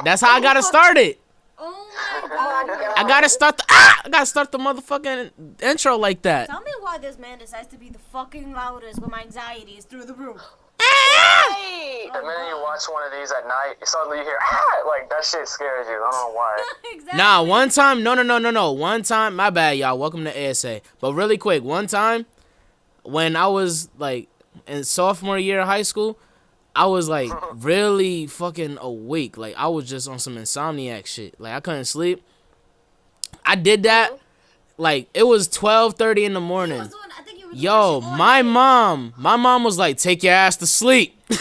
That's how I gotta start it. Oh my god. I gotta start the motherfucking intro like that. Tell me why this man decides to be the fucking loudest when my anxiety is through the roof. Hey! The minute you watch one of these at night, suddenly you hear, like, that shit scares you. I don't know why. Exactly. Nah, one time, no. One time, my bad, y'all. Welcome to ASA. But really quick, one time, when I was, like, in sophomore year of high school, I was, like, really fucking awake. Like, I was just on some insomniac shit. Like, I couldn't sleep. I did that. Like, it was 12:30 in the morning. Yo, my mom was like, take your ass to sleep. Yo.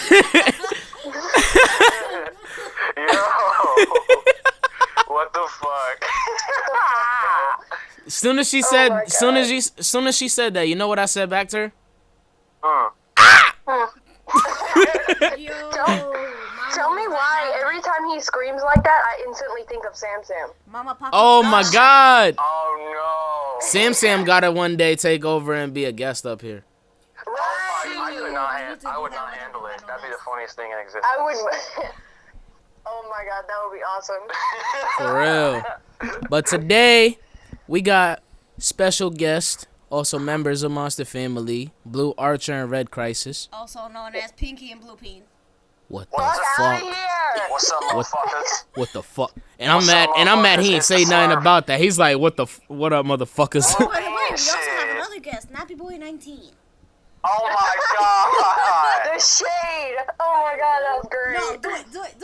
What the fuck? Soon as she said that, you know what I said back to her? Yo, Tell me why every time he screams like that, I instantly think of Sam. Mama Papa. Oh my god. Oh no. Sam gotta one day take over and be a guest up here. I would not handle it. That'd be the funniest thing in existence. I would. Oh my god, that would be awesome. For real. But today, we got special guests, also members of Monster Family, Blue Archer and Red Crisis. Also known as Pinky and Blue Peen. What the Fuck fuck? outta here! What's up, motherfuckers? What the fuck? And I'm mad he ain't say nothing about that. He's like, what up, motherfuckers? Oh, by the way, we also have another guest, Nappy Boy 19. Oh my god! The shade! Oh my god, that was great. No, do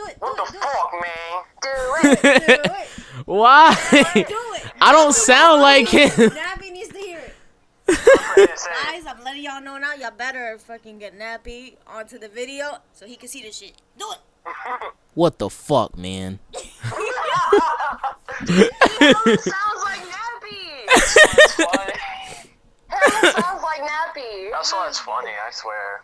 it. What the fuck, man? Do it. Why? Do it. I don't sound like him. Nappy needs to hear it. Guys, I'm letting y'all know now. Y'all better fucking get Nappy onto the video so he can see this shit. Do it. What the fuck, man? It sounds like Nappy. That's funny. It sounds like Nappy. That's why it's funny, I swear.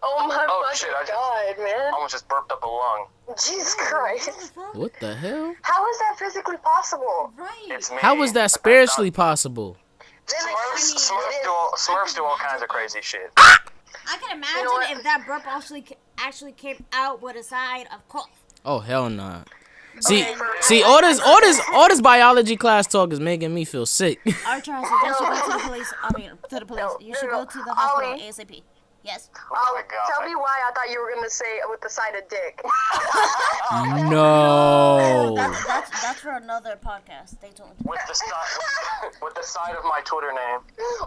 Oh my shit, fucking god, man. Almost just burped up a lung. Jesus Christ. What the hell? How is that physically possible? Right. It's me. How is that spiritually possible? Smurfs do all kinds of crazy shit. I can imagine know what? if that burp actually came out with a side of cough. Oh hell nah. See, all this biology class talk is making me feel sick. Archer, I suggest you go to the police. To the police. You should go to the hospital ASAP. Yes. Oh my god. Tell me why I thought you were gonna say with the side of dick. No. That's for another podcast. Stay tuned. With the side of my Twitter name.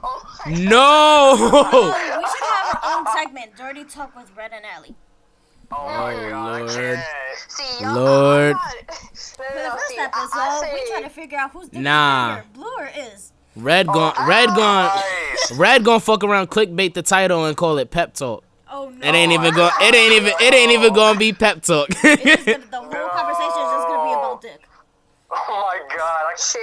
Oh my No. We should have our own segment, Dirty Talk with Red and Allie. Oh my god, Lord. I can't. See, Lord. For the first episode, we trying to figure out who's the Nah. Bluer is. Red gon' fuck around, clickbait the title and call it Pep Talk. Oh no. It ain't even gonna be Pep Talk. The whole conversation is just gonna be about dick. Oh my god, shit. I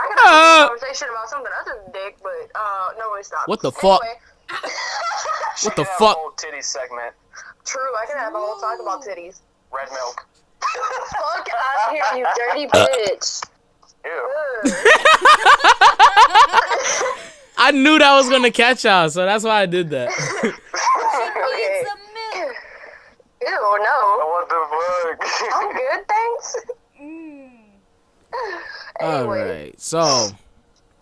could have a conversation about something other than dick, but no, we stopped. What the fuck? Anyway, What the a fuck? whole titty segment. true, I could have a whole talk about titties. Red milk. Fuck out of here, you dirty bitch. Ew. I knew that was gonna catch y'all, so that's why I did that. Okay. Some milk. Ew, no. What the fuck? I'm good, thanks. Anyway. Alright, so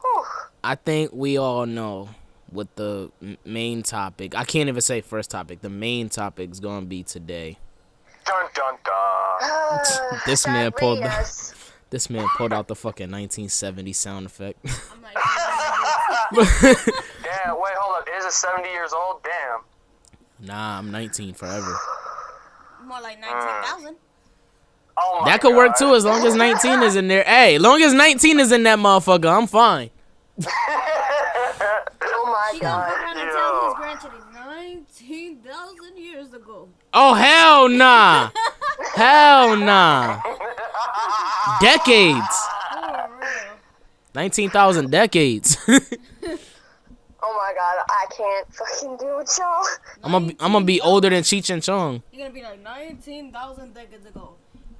Whew. I think we all know what the main topic, I can't even say first topic, the main topic is gonna be today. Dun dun dun. This man Sadly, pulled yes. This man pulled out the fucking 1970 sound effect. I'm like, Damn, wait, hold up. Is it 70 years old? Damn. Nah, I'm 19 forever. more like 19,000. Oh my That could work God. too, as long as 19 is in there. Hey, long as 19 is in that motherfucker, I'm fine. Oh my He gonna god. go around and tell his grandchildren 19,000 years ago. Oh, hell nah. Hell nah. Decades. For real. 19,000 decades. Oh my god, I can't fucking do it, y'all. I'm gonna be older than Cheech and Chong. You're gonna be like 19,000 decades ago.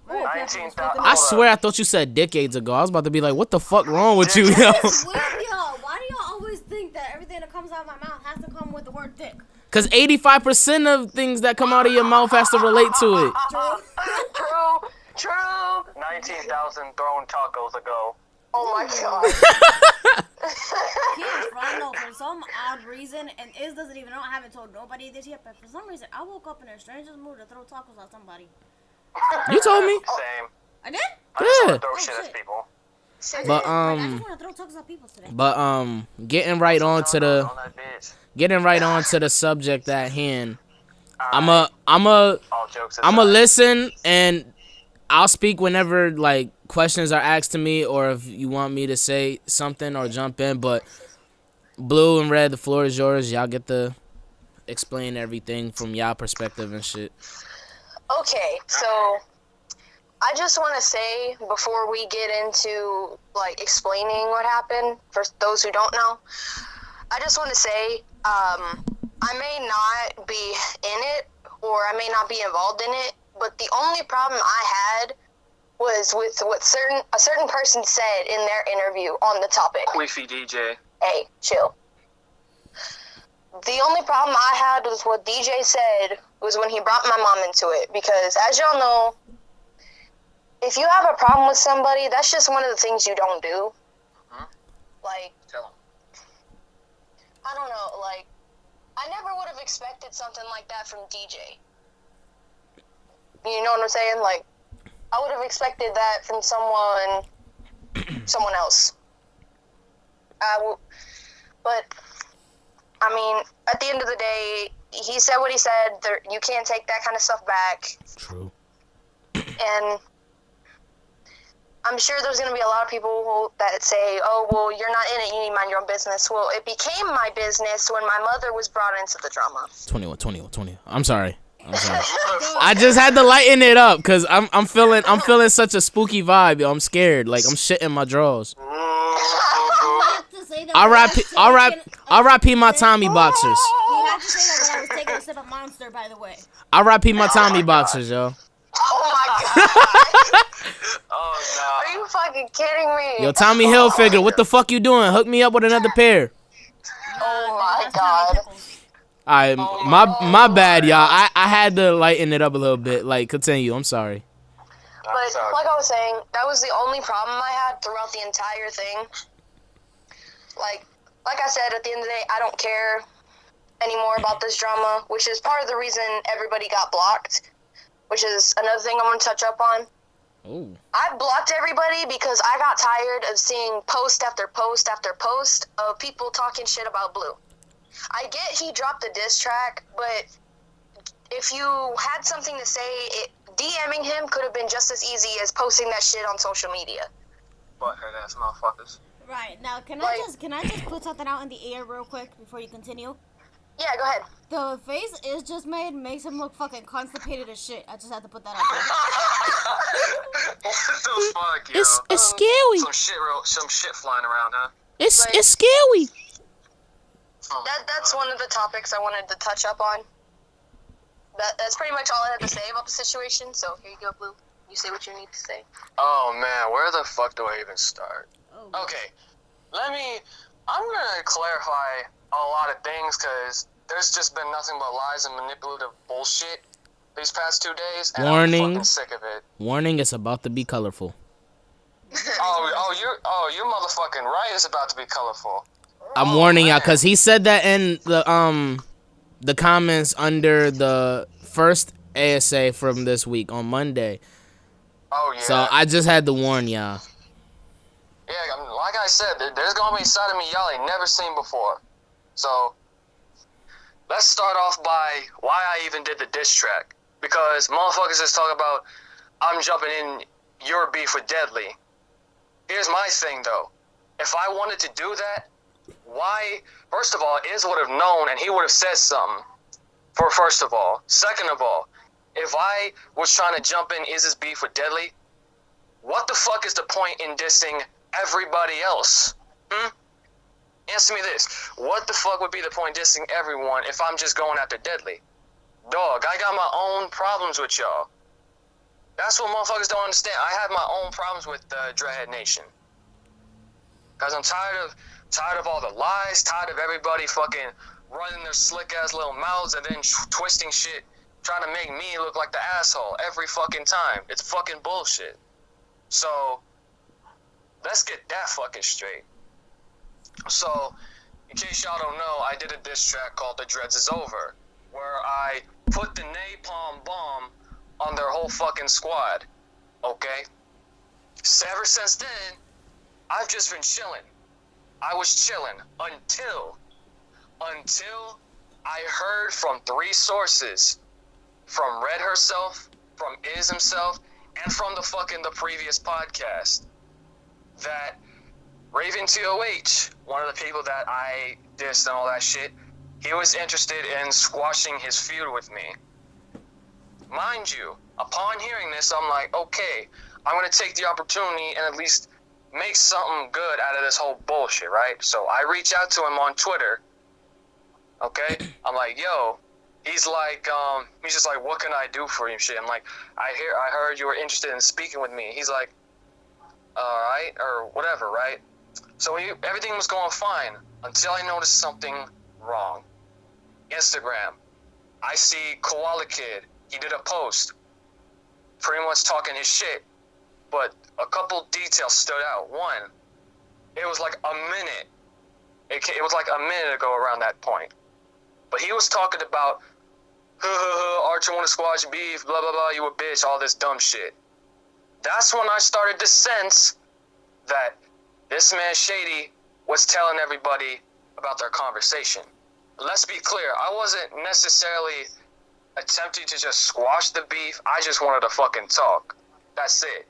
19,000. I swear I thought you said decades ago. I was about to be like, what the fuck wrong with you, yo? Why do y'all always think that everything that comes out of my mouth has to come with the word dick? Cause 85% of things that come out of your mouth has to relate to it. True. 19,000 thrown tacos ago. Oh my god. Kids, I know for some odd reason, and Iz doesn't even know. I haven't told nobody this yet, but for some reason, I woke up in a stranger's mood to throw tacos at somebody. You told me. Same. I did? I just Yeah. want to throw shit shit. at people. But I just want to throw tacos at people today. getting right on to the On that bitch. subject at hand. I'm All jokes aside. a listen, and I'll speak whenever like questions are asked to me, or if you want me to say something or jump in. But Blue and Red, the floor is yours. Y'all get to explain everything from y'all perspective and shit. Okay, so I just want to say before we get into like explaining what happened for those who don't know, I just want to say I may not be in it or I may not be involved in it, but the only problem I had was with what a certain person said in their interview on the topic. Queefy DJ. Hey, chill. The only problem I had with what DJ said was when he brought my mom into it, because as y'all know, if you have a problem with somebody, that's just one of the things you don't do. Like, Tell him. I don't know, like, I never would have expected something like that from DJ. You know what I'm saying? Like, I would have expected that from someone else. But, I mean, at the end of the day, he said what he said. You can't take that kind of stuff back. True. And I'm sure there's going to be a lot of people that say, oh, well, you're not in it, you need to mind your own business. Well, it became my business when my mother was brought into the drama. 21. I'm sorry. I just had to lighten it up because I'm feeling such a spooky vibe, yo. I'm scared. Like, I'm shitting my drawers. R.I.P. my Tommy boxers. You have to say that when I was taking a sip of Monster, by the way. R.I.P. my Tommy boxers, yo. Oh my god. Oh, no. Are you fucking kidding me? Yo, Tommy Hilfiger, what the fuck you doing? Hook me up with another pair. Oh my god. Alright, my bad, y'all. I had to lighten it up a little bit. Like, continue. I'm sorry. But like I was saying, that was the only problem I had throughout the entire thing. Like I said, at the end of the day, I don't care anymore about this drama, which is part of the reason everybody got blocked, which is another thing I want to touch up on. Oh. I blocked everybody because I got tired of seeing post after post after post of people talking shit about Blue. I get he dropped the diss track, but if you had something to say, DMing him could have been just as easy as posting that shit on social media. Butthurt ass motherfuckers. Right, now can I just put something out in the air real quick before you continue? Yeah, go ahead. The face Iz just made makes him look fucking constipated as shit. I just had to put that out there. What the fuck, yo? It's scary. Some shit flying around, huh? It's scary. That's one of the topics I wanted to touch up on. That's pretty much all I had to say about the situation, so here you go, Blue. You say what you need to say. Oh, man, where the fuck do I even start? Oh. Okay, I'm gonna clarify a lot of things, because there's just been nothing but lies and manipulative bullshit these past 2 days, and I'm fucking sick of it. Warning, it's about to be colorful. You're motherfucking right, it's about to be colorful. I'm warning y'all, because he said that in the comments under the first ASA from this week on Monday. Oh, yeah. So I just had to warn y'all. Yeah, like I said, there's gonna be a side of me y'all ain't never seen before. So, let's start off by why I even did the diss track. Because motherfuckers just talk about, I'm jumping in your beef with Deadly. Here's my thing, though. If I wanted to do that, why? First of all, Iz would have known and he would have said something. First of all. Second of all, if I was trying to jump in Iz's beef with Deadly, what the fuck is the point in dissing everybody else? Answer me this. What the fuck would be the point in dissing everyone if I'm just going after Deadly? Dog, I got my own problems with y'all. That's what motherfuckers don't understand. I have my own problems with DreadHeadNation. Because I'm tired of all the lies, tired of everybody fucking running their slick ass little mouths and then twisting shit, trying to make me look like the asshole every fucking time. It's fucking bullshit. So let's get that fucking straight. So, in case y'all don't know, I did a diss track called The Dreads Is Over, where I put the napalm bomb on their whole fucking squad. Okay? So ever since then, I've just been chilling. I was chilling until I heard from 3 sources, from Red herself, from Iz himself, and from the previous podcast, that Raven TOH, one of the people that I dissed and all that shit, he was interested in squashing his feud with me. Mind you, upon hearing this, I'm like, okay, I'm gonna take the opportunity and at least make something good out of this whole bullshit, right? So I reach out to him on Twitter, okay? I'm like, yo, he's just like, what can I do for you, shit? I'm like, I heard you were interested in speaking with me. He's like, alright, or whatever, right? So everything was going fine until I noticed something wrong. Instagram, I see Koala Kid, he did a post, pretty much talking his shit, but a couple details stood out. One, it was like a minute. It was like a minute ago around that point. But he was talking about, Archer wanna squash beef, blah, blah, blah, you a bitch, all this dumb shit. That's when I started to sense that this man Shady was telling everybody about their conversation. Let's be clear, I wasn't necessarily attempting to just squash the beef, I just wanted to fucking talk. That's it.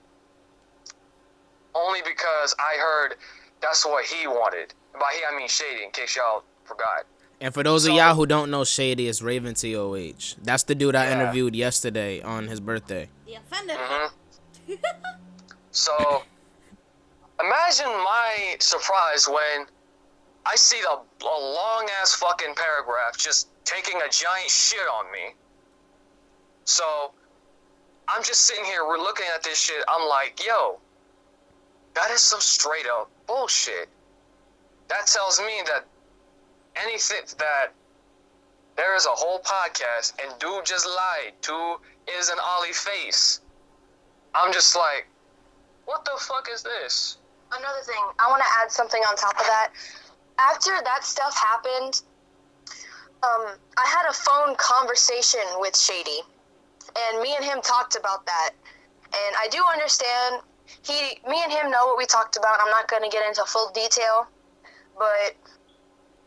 Only because I heard that's what he wanted. By he, I mean Shady, in case y'all forgot. And for those of y'all who don't know Shady, it's Raven TOH. That's the dude I interviewed yesterday on his birthday. The offender. So, imagine my surprise when I see a long-ass fucking paragraph just taking a giant shit on me. So, I'm just sitting here, we're looking at this shit, I'm like, yo, that is some straight up bullshit. That tells me that anything that there is a whole podcast and dude just lied to is an Ollie face. I'm just like, what the fuck is this? Another thing, I want to add something on top of that. After that stuff happened, I had a phone conversation with Shady, and me and him talked about that. And I do understand, me and him know what we talked about. I'm not going to get into full detail, but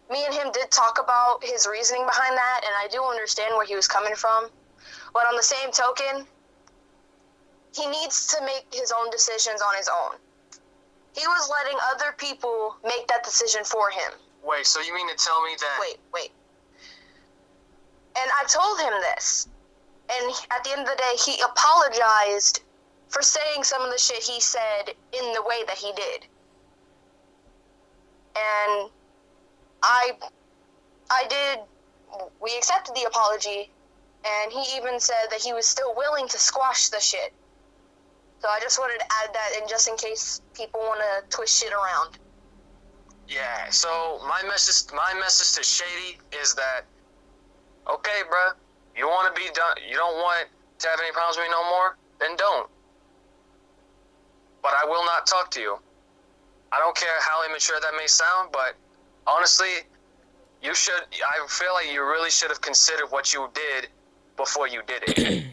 me and him did talk about his reasoning behind that, and I do understand where he was coming from. But on the same token, he needs to make his own decisions on his own. He was letting other people make that decision for him. Wait, so you mean to tell me that... Wait. And I told him this. And at the end of the day, he apologized for saying some of the shit he said in the way that he did. And we accepted the apology, and he even said that he was still willing to squash the shit. So I just wanted to add that in just in case people want to twist shit around. Yeah, so my message to Shady is that, okay, bruh, you want to be done, you don't want to have any problems with me no more, then don't. But I will not talk to you. I don't care how immature that may sound, but honestly, I feel like you really should have considered what you did before you did it.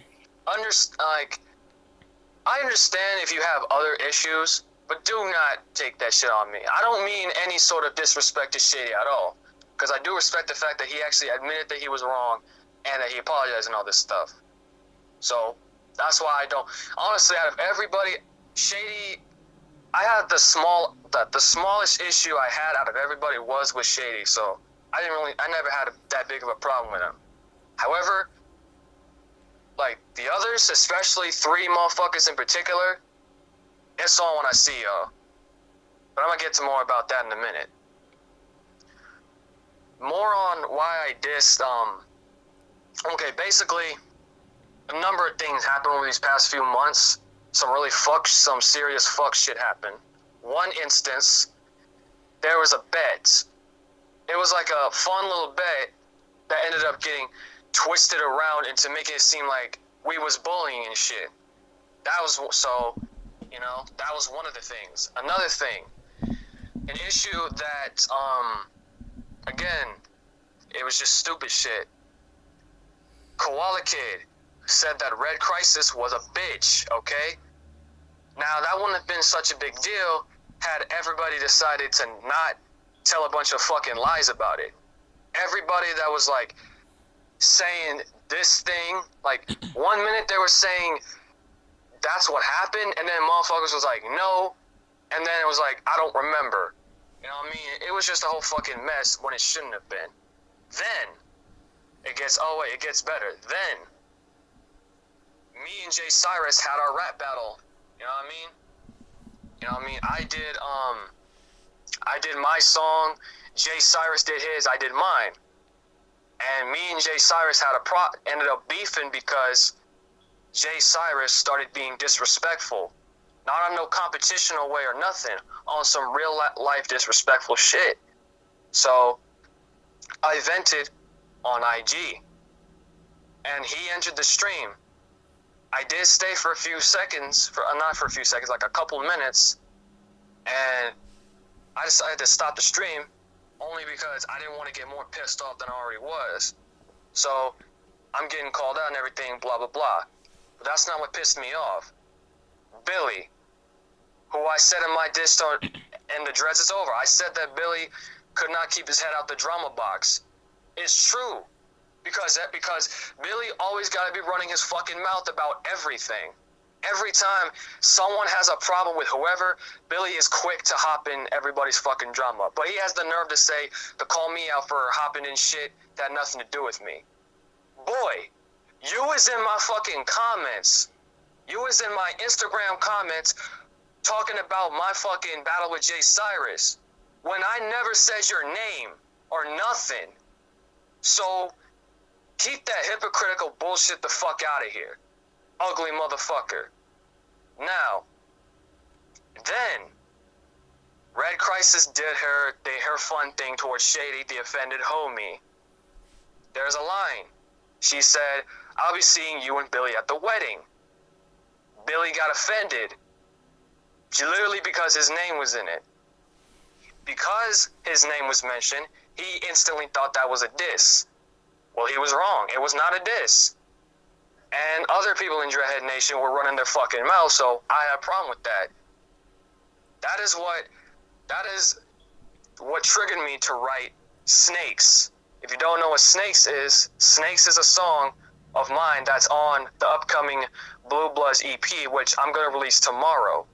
I understand if you have other issues, but do not take that shit on me. I don't mean any sort of disrespect to Shady at all, because I do respect the fact that he actually admitted that he was wrong and that he apologized and all this stuff. So that's why I don't. Honestly, out of everybody, Shady, I had the smallest issue I had out of everybody was with Shady. So I never had that big of a problem with him. However, like the others, especially 3 motherfuckers in particular, it's on when I see y'all. But I'm gonna get to more about that in a minute. More on why I dissed, okay, basically, a number of things happened over these past few months. Some serious fuck shit happened. One instance, there was a bet it was like a fun little bit that ended up getting twisted around into making it seem like we was bullying and shit. That was so, you know, that was one of the things. Another thing, an issue that, again, it was just stupid shit. Koala Kid said that Red Crisis was a bitch, okay? Now, that wouldn't have been such a big deal had everybody decided to not tell a bunch of fucking lies about it. Everybody that was, like, saying this thing, like, 1 minute they were saying that's what happened, and then motherfuckers was like, no, and then it was like, I don't remember. You know what I mean? It was just a whole fucking mess when it shouldn't have been. Then, it gets better. Then, me and Jay Cyrus had our rap battle. You know what I mean? You know what I mean? I did my song, Jay Cyrus did his, I did mine. And me and Jay Cyrus ended up beefing because Jay Cyrus started being disrespectful. Not on no competitional way or nothing, on some real life disrespectful shit. So, I vented on IG. And he entered the stream. I did stay for a few seconds, not for a few seconds, like a couple minutes, and I decided to stop the stream only because I didn't want to get more pissed off than I already was. So, I'm getting called out and everything, blah, blah, blah. But that's not what pissed me off. Billy, who I said in my diss and the Dreads is over, I said that Billy could not keep his head out the drama box. It's true. Because Billy always got to be running his fucking mouth about everything. Every time someone has a problem with whoever, Billy is quick to hop in everybody's fucking drama. But he has the nerve to call me out for hopping in shit that had nothing to do with me. Boy, you was in my fucking comments. You was in my Instagram comments talking about my fucking battle with Jay Cyrus when I never said your name or nothing. So, keep that hypocritical bullshit the fuck out of here. Ugly motherfucker. Now, then, Red Crisis did her fun thing towards Shady, the offended homie. There's a line. She said, I'll be seeing you and Billy at the wedding. Billy got offended. Literally because his name was in it. Because his name was mentioned, he instantly thought that was a diss. Well, he was wrong. It was not a diss. And other people in DreadHeadNation were running their fucking mouth, so I had a problem with that. That is what triggered me to write Snakes. If you don't know what Snakes is a song of mine that's on the upcoming Blue Bloods EP, which I'm going to release tomorrow.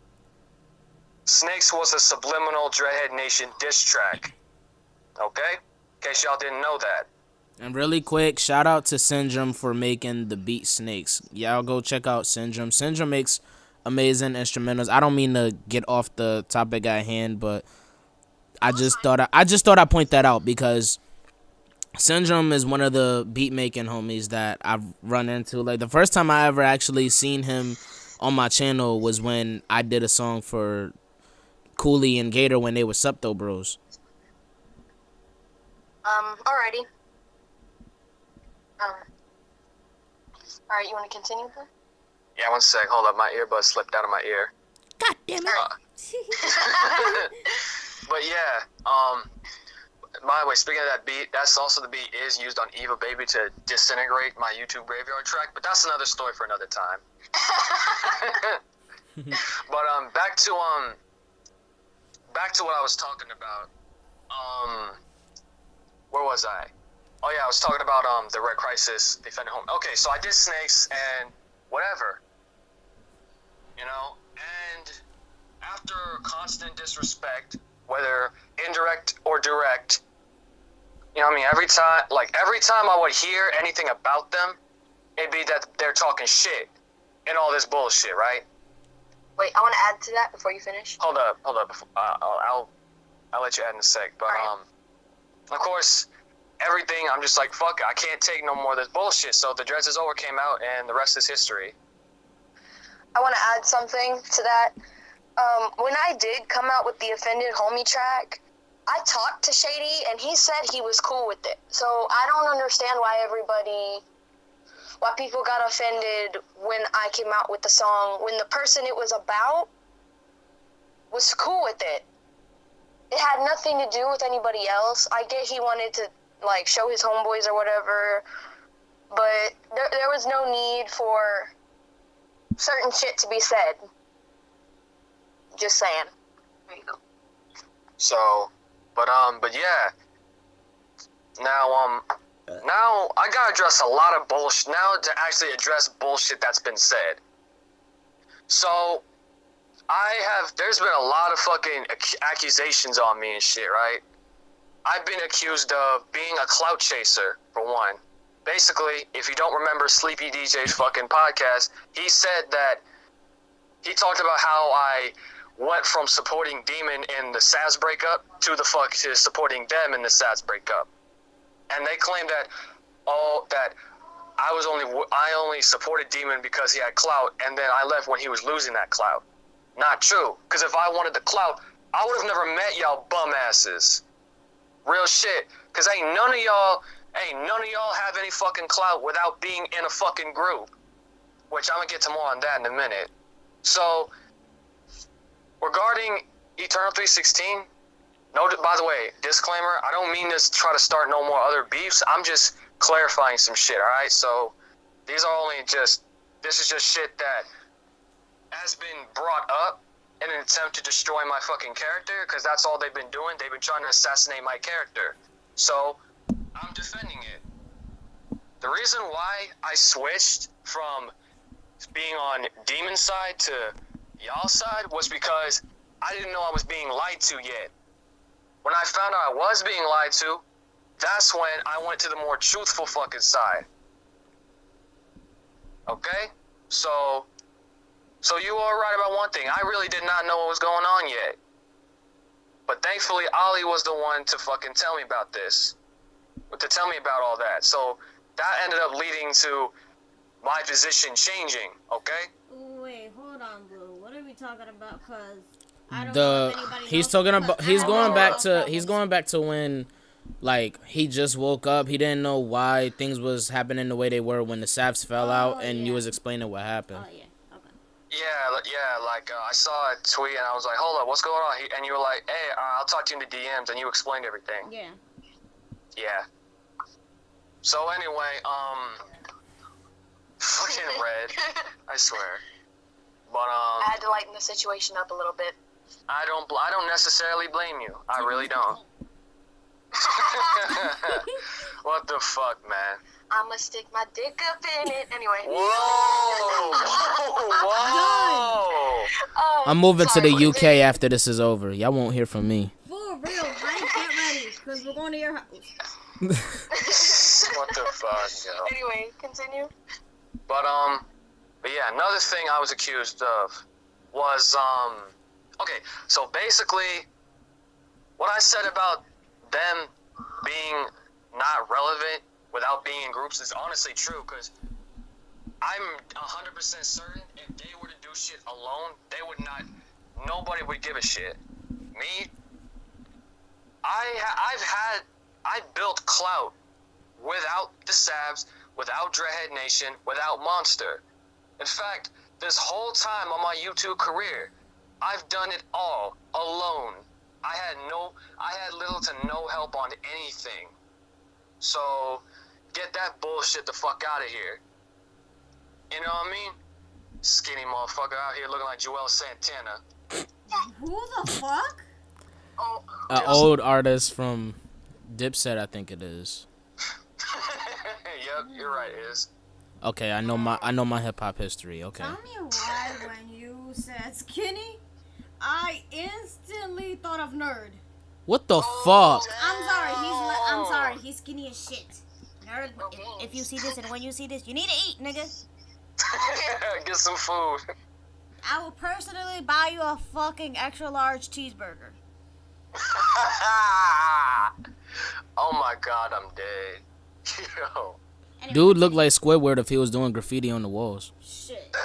Snakes was a subliminal DreadHeadNation diss track. Okay? In case y'all didn't know that. And really quick, shout out to Syndrome for making the beat Snakes. Y'all go check out Syndrome. Syndrome makes amazing instrumentals. I don't mean to get off the topic at hand, but I just thought I'd point that out because Syndrome is one of the beat making homies that I've run into. Like the first time I ever actually seen him on my channel was when I did a song for Cooley and Gator when they were Septo Bros. Alrighty. Alright, you want to continue then? Yeah, one sec. Hold up. My earbud slipped out of my ear. God damn it. But yeah, by the way, speaking of that beat, that's also the beat is used on Eva Baby to disintegrate my YouTube graveyard track, but that's another story for another time. But back to what I was talking about. Where was I? Oh yeah, I was talking about the Red Crisis defending home. Okay, so I did Snakes and whatever. You know, and after constant disrespect, whether indirect or direct, you know what I mean, every time I would hear anything about them, it'd be that they're talking shit and all this bullshit, right? Wait, I want to add to that before you finish. Hold up. I'll let you add in a sec. But right. Of course, everything, I'm just like, fuck it, I can't take no more of this bullshit. So the Dreads is Over came out, and the rest is history. I want to add something to that. When I did come out with the Offended Homie track, I talked to Shady, and he said he was cool with it. So I don't understand why people got offended when I came out with the song, when the person it was about was cool with it. It had nothing to do with anybody else. I get he wanted to, like, show his homeboys or whatever, but there was no need for certain shit to be said. Just saying. There you go. So, but yeah. Now I gotta address a lot of bullshit. Now to actually address bullshit that's been said. So, there's been a lot of fucking accusations on me and shit, right? I've been accused of being a clout chaser, for one. Basically, if you don't remember Sleepy DJ's fucking podcast, he said that he talked about how I went from supporting Demon in the Savs breakup to supporting them in the Savs breakup. And they claim that I only supported Demon because he had clout, and then I left when he was losing that clout. Not true. Because if I wanted the clout, I would have never met y'all bum asses. Real shit. Because ain't none of y'all have any fucking clout without being in a fucking group. Which I'm gonna get to more on that in a minute. So, regarding Eternal 316, by the way, disclaimer, I don't mean to try to start no more other beefs. I'm just clarifying some shit, alright? So, this is just shit that has been brought up in an attempt to destroy my fucking character, because that's all they've been doing. They've been trying to assassinate my character. So, I'm defending it. The reason why I switched from being on Demon's side to y'all's side was because I didn't know I was being lied to yet. When I found out I was being lied to, that's when I went to the more truthful fucking side. Okay? So you are right about one thing. I really did not know what was going on yet. But thankfully, Ollie was the one to fucking tell me about this. To tell me about all that. So that ended up leading to my position changing, okay? Wait, hold on, Blue. What are we talking about? Cause I don't know if anybody he's going back to when, like, he just woke up. He didn't know why things was happening the way they were when the Savs fell out, and you was explaining what happened. Oh yeah, okay. Yeah, like I saw a tweet and I was like, hold up, what's going on? And you were like, hey, I'll talk to you in the DMs, and you explained everything. Yeah. Yeah. So anyway, fucking red, I swear. But I had to lighten the situation up a little bit. I don't necessarily blame you. I really don't. What the fuck, man? I'ma stick my dick up in it anyway. Whoa! Whoa! I'm moving to the UK after this is over. Y'all won't hear from me. For real, Mike, get ready, cause we're going to your house. What the fuck, yo? Anyway, continue. But yeah, another thing I was accused of was, okay, so basically, what I said about them being not relevant without being in groups is honestly true, because I'm 100% certain if they were to do shit alone, nobody would give a shit. Me, I built clout without the Savs, without DreadHeadNation, without Monster. In fact, this whole time on my YouTube career, I've done it all alone. I had little to no help on anything. So, get that bullshit the fuck out of here. You know what I mean? Skinny motherfucker out here looking like Joel Santana. Who the fuck? An old artist from Dipset, I think it is. Yep, you're right, it is. Okay, I know my hip hop history. Okay. Tell me why when you said skinny, I instantly thought of Nerd. What the fuck? I'm sorry. He's skinny as shit. Nerd. If you see this and when you see this, you need to eat, nigga. Get some food. I will personally buy you a fucking extra large cheeseburger. Oh my god, I'm dead. Yo. Anyway, Dude looked like Squidward if he was doing graffiti on the walls. Shit.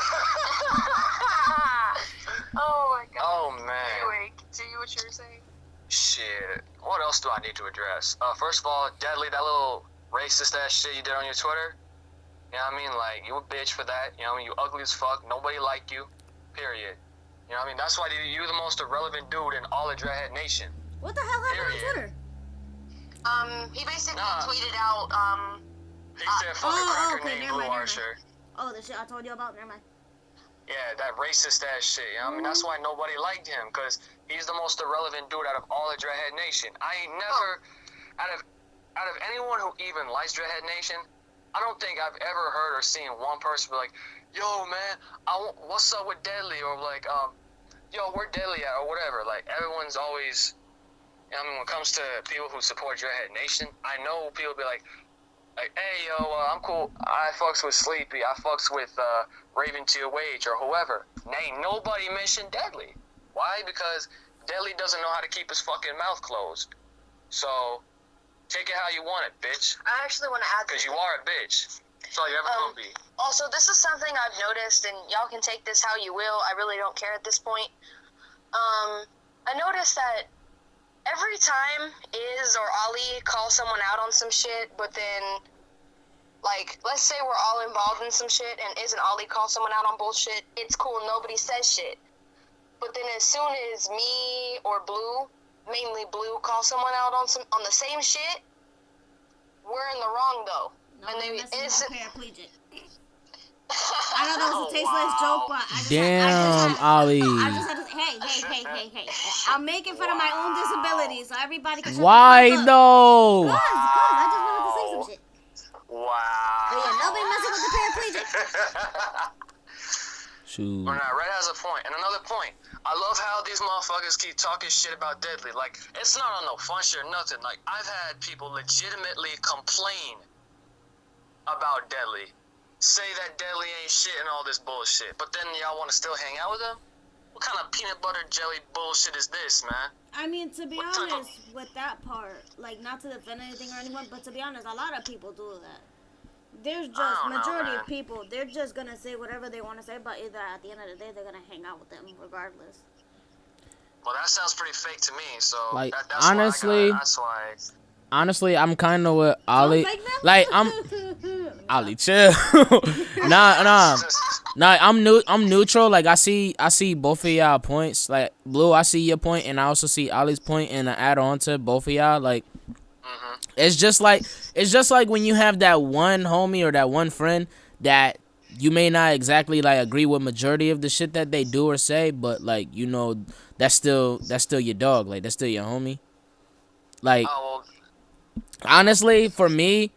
Oh my god. Oh man. Anyway, continue what you were saying. Shit. what else do I need to address? First of all, Deadly, that little racist ass shit you did on your Twitter. You know what I mean? Like, you a bitch for that. You know what I mean? You ugly as fuck. Nobody like you. Period. You know what I mean? That's why you're the most irrelevant dude in all of DreadHeadNation. What the hell happened on Twitter? He basically tweeted out, He said fucking cracker okay, named never Blue mind, Archer. Oh, the shit I told you about? Never mind. Yeah, that racist ass shit. You know what I mean? That's why nobody liked him, because he's the most irrelevant dude out of all of DreadHeadNation. I ain't never, out of anyone who even likes DreadHeadNation, I don't think I've ever heard or seen one person be like, yo, man, what's up with Deadly? Or like, yo, where Deadly at? Or whatever. Like, everyone's always, you know, I mean, when it comes to people who support DreadHeadNation, I know people be like, hey, yo, I'm cool. I fucks with Sleepy. I fucks with Raven TOH or whoever. Ain't nobody mentioned Deadly. Why? Because Deadly doesn't know how to keep his fucking mouth closed. So, take it how you want it, bitch. I actually want to add Because you are a bitch. That's all you ever gonna be. Also, this is something I've noticed, and y'all can take this how you will. I really don't care at this point. I noticed that every time Iz or Ali call someone out on some shit, but then, like, let's say we're all involved in some shit, and Iz and Ali call someone out on bullshit, it's cool, nobody says shit. But then as soon as me or Blue, mainly Blue, call someone out on the same shit, we're in the wrong, though. No, and they paraplegic. I know that was a tasteless joke, but I just Damn, Ali. I just had to, hey. I'm making fun of my own disability, so everybody can shut Why the fuck up. though? Because I just wanted to say some shit. Wow. But yeah, nobody messing with the paraplegic. Shoot. Or not, Red has a point. And another point. I love how these motherfuckers keep talking shit about Deadly. Like, it's not on no fun shit or nothing. Like, I've had people legitimately complain about Deadly. Say that Deadly ain't shit and all this bullshit. But then y'all want to still hang out with him? What kind of peanut butter jelly bullshit is this, man? I mean, to be honest, with that part, like, not to defend anything or anyone, but to be honest, a lot of people do that. There's just, majority of people, they're just going to say whatever they want to say, but either at the end of the day, they're going to hang out with them regardless. Well, that sounds pretty fake to me, so... Like, that's honestly... that's why... Honestly, I'm kind of with Ali. Like, I'm... Ali, chill. Nah. I'm neutral. Like, I see both of y'all points. Like, Blue, I see your point, and I also see Ali's point, and I add on to both of y'all. Like, it's just like when you have that one homie or that one friend that you may not exactly like agree with majority of the shit that they do or say, but like, you know, that's still your dog. Like, that's still your homie. Like, honestly, for me,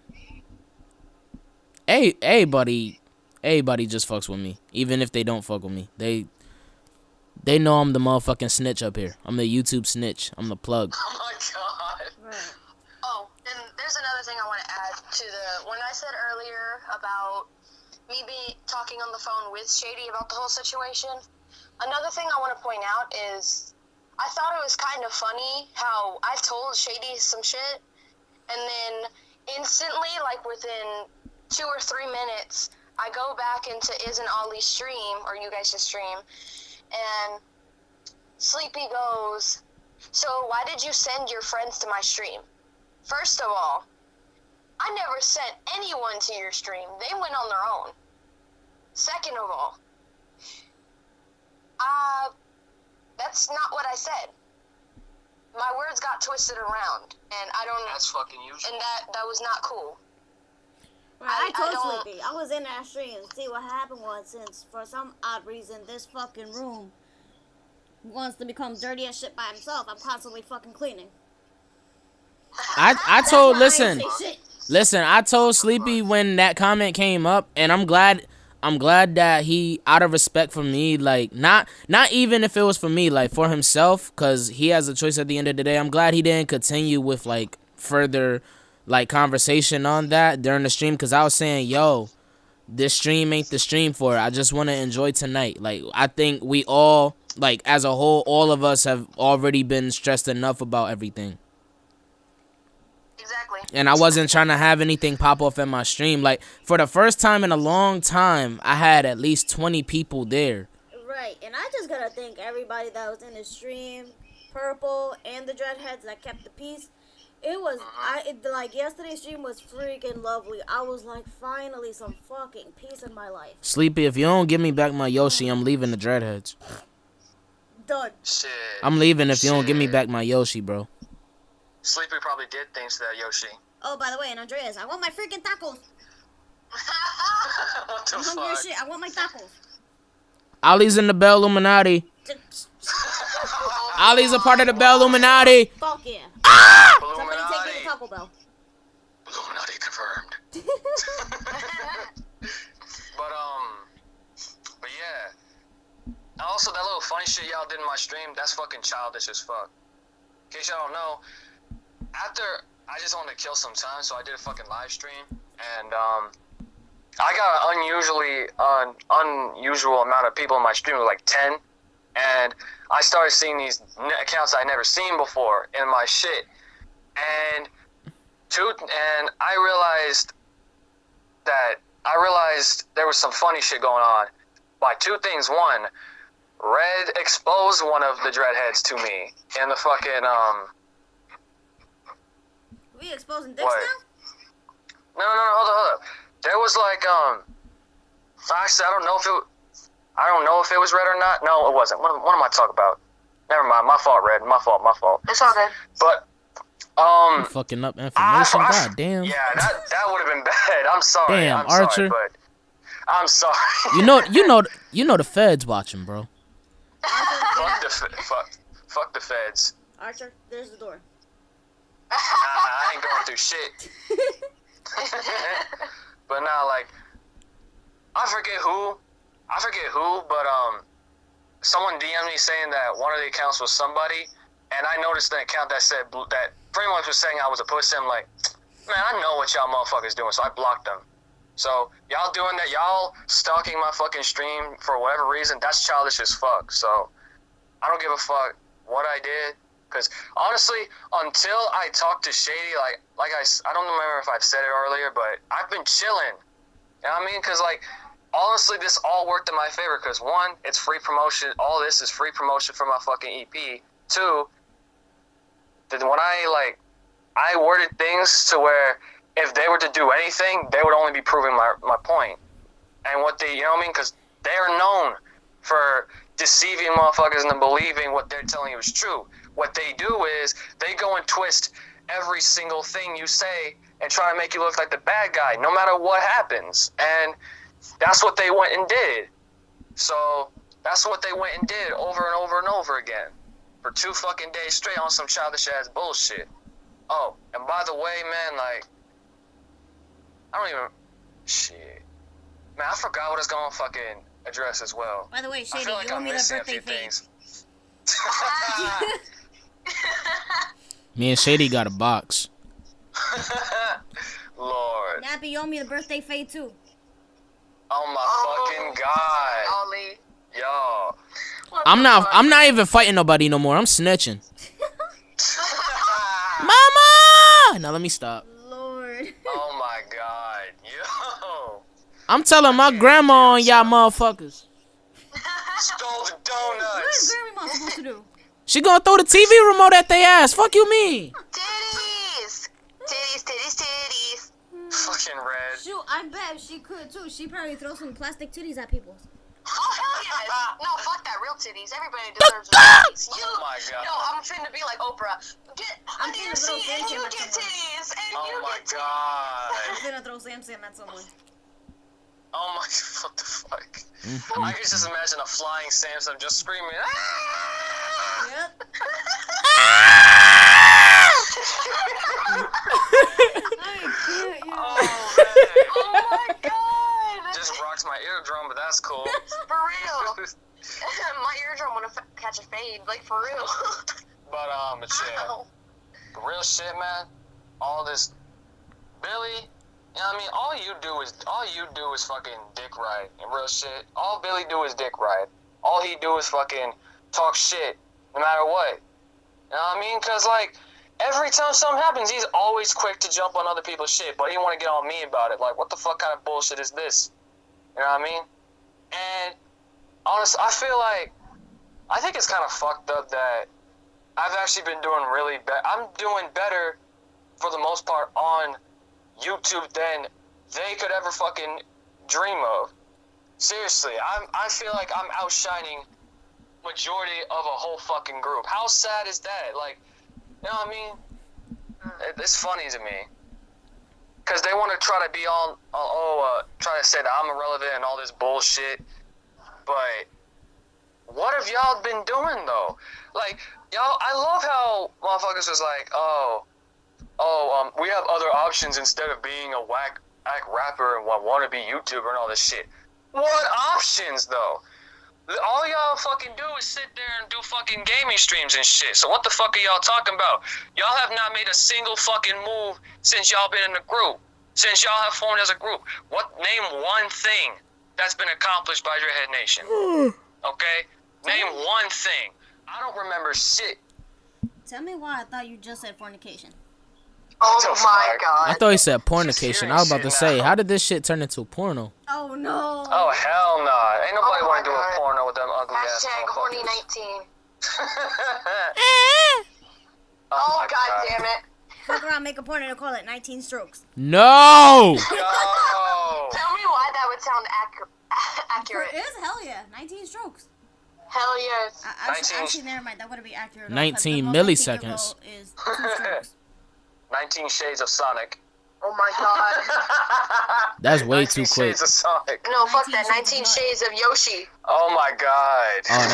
everybody just fucks with me, even if they don't fuck with me. They know I'm the motherfucking snitch up here. I'm the YouTube snitch. I'm the plug. Oh my god. Right. Oh, and there's another thing I want to add to when I said earlier about me talking on the phone with Shady about the whole situation. Another thing I want to point out is I thought it was kind of funny how I told Shady some shit, and then instantly, like within 2 or 3 minutes, I go back into Iz and Ollie's stream, or you guys' stream, and Sleepy goes, so why did you send your friends to my stream? First of all, I never sent anyone to your stream. They went on their own. Second of all, that's not what I said. My words got twisted around, and I don't... That's fucking usual. And that was not cool. Right, I told Sleepy. I was in that stream. See, what happened was, since for some odd reason this fucking room wants to become dirty as shit by himself, I'm constantly fucking cleaning. I told I told Sleepy when that comment came up, and I'm glad that he, out of respect for me, like, not even if it was for me, like, for himself, because he has a choice at the end of the day. I'm glad he didn't continue with, like, further, like, conversation on that during the stream, because I was saying, yo, this stream ain't the stream for it. I just want to enjoy tonight. Like, I think we all, like, as a whole, all of us have already been stressed enough about everything. Exactly. And I wasn't trying to have anything pop off in my stream. Like, for the first time in a long time, I had at least 20 people there. Right, and I just gotta thank everybody that was in the stream Purple, and the Dreadheads that kept the peace. It was, like, yesterday's stream was freaking lovely. I was like, finally, some fucking peace in my life. Sleepy, if you don't give me back my Yoshi, I'm leaving the Dreadheads. Done. Shit. I'm leaving if you don't give me back my Yoshi, bro. Sleepy probably did things to that Yoshi. Oh, by the way, and Andreas, I want my freaking tacos. What the I'm hungry as fuck? shit. I want my tacos. Ollie's in the Bell Illuminati. Ollie's a part of the Bell Illuminati. Fuck yeah. Somebody take me to Taco Bell. Illuminati confirmed. But yeah. And also that little funny shit y'all did in my stream, that's fucking childish as fuck. In case y'all don't know, after I just wanted to kill some time, so I did a fucking live stream, and I got an unusual amount of people in my stream, like 10, and I started seeing these accounts I never seen before in my shit, and I realized there was some funny shit going on by two things. One, Red exposed one of the Dreadheads to me in the fucking We exposing dicks what? now? No, hold up. There was like actually I don't know if it was Red or not. No, it wasn't. What am I talking about? Never mind. My fault, Red. My fault. It's all good. But I'm fucking up information. God damn. Yeah, that would have been bad. I'm sorry. Damn, I'm Archer. Sorry, but I'm sorry. You know the feds watching, bro. Fuck the feds. Archer, there's the door. I ain't going through shit. But now, like, I forget who, but someone DM'd me saying that one of the accounts was somebody, and I noticed an account that said that pretty much was saying I was a pussy. I'm like, man, I know what y'all motherfuckers doing, so I blocked them. So y'all doing that, y'all stalking my fucking stream for whatever reason, that's childish as fuck. So I don't give a fuck what I did, because honestly, until I talked to Shady, like I don't remember if I've said it earlier, but I've been chilling. You know what I mean? Because like, honestly, this all worked in my favor. Because one, it's free promotion. All this is free promotion for my fucking EP. Two, that when I worded things to where if they were to do anything, they would only be proving my point. And what they, you know what I mean? Because they are known for deceiving motherfuckers into believing what they're telling you is true. What they do is they go and twist every single thing you say and try to make you look like the bad guy, no matter what happens. And that's what they went and did. So that's what they went and did over and over and over again for 2 fucking days straight on some childish ass bullshit. Oh, and by the way, man, like, I don't even, shit. Man, I forgot what I was gonna fucking address as well. By the way, I Shady, feel like you owe I'm me the missing a birthday few fade. things. Me and Shady got a box. Lord. Nappy, you owe me the birthday fade too. Oh my fucking god. Ollie. Yo. I'm not even fighting nobody no more. I'm snitching. Mama! Now let me stop. Lord. Oh my god. Yo. I'm telling my grandma on y'all motherfuckers. Stole the What is donuts. Grandma supposed to do? She gonna throw the TV remote at they ass. Fuck you mean? Titties. Titties, titties, titties. Fucking Red. Shoot, I bet she could too. She probably throw some plastic titties at people. Oh, hell yes. No, fuck that. Real titties. Everybody deserves real titties. Oh my god. No, I'm finna be like Oprah. I need finna to throw see, and Sam you at get someone. titties, and Oh you my get titties. god. I'm gonna throw Sam at someone. Oh my, what the fuck? Mm-hmm. I can just imagine a flying Samson just screaming. Ah! Yep. Oh, man. Oh my god. Just rocked my eardrum, but that's cool. For real. My eardrum wanna catch a fade, like for real. But yeah, Ow. the real shit, man. All this, Billy. You know what I mean? All you do is fucking dick ride and real shit. All Billy do is dick ride. All he do is fucking talk shit, no matter what. You know what I mean? Cause like every time something happens, he's always quick to jump on other people's shit, but he want to get on me about it. Like, what the fuck kind of bullshit is this? You know what I mean? And honestly, I think it's kind of fucked up that I've actually been doing really bad. I'm doing better for the most part on YouTube than they could ever fucking dream of. Seriously, I feel like I'm outshining majority of a whole fucking group. How sad is that? Like, you know what I mean? It's funny to me. Because they want to try to be try to say that I'm irrelevant and all this bullshit. But what have y'all been doing, though? Like, y'all, I love how motherfuckers was like, we have other options instead of being a whack rapper and want to be YouTuber and all this shit. What options, though? All y'all fucking do is sit there and do fucking gaming streams and shit. So what the fuck are y'all talking about? Y'all have not made a single fucking move since y'all been in the group. Since y'all have formed as a group. Name one thing that's been accomplished by DreadHeadNation. Okay? Name one thing. I don't remember shit. Tell me why I thought you just said fornication. Oh my god. I thought he said pornication. I was about to say, how did this shit turn into porno? Oh no. Oh hell nah. Ain't nobody want to do a porno with them ugly ass Hashtag horny motherfuckers. 19. Oh god damn it. Fuck around, make a porno and call it 19 strokes. No! Yo! Tell me why that would sound accurate. It is, hell yeah. 19 strokes. Hell yes. Actually, never mind. That wouldn't be accurate. 19 the most I can milliseconds. go is 2 strokes. 19 Shades of Sonic. Oh my god. That's way 19 too quick. Shades of Sonic. No, fuck 19 that. 19 Shades of Yoshi. Oh my god. Oh,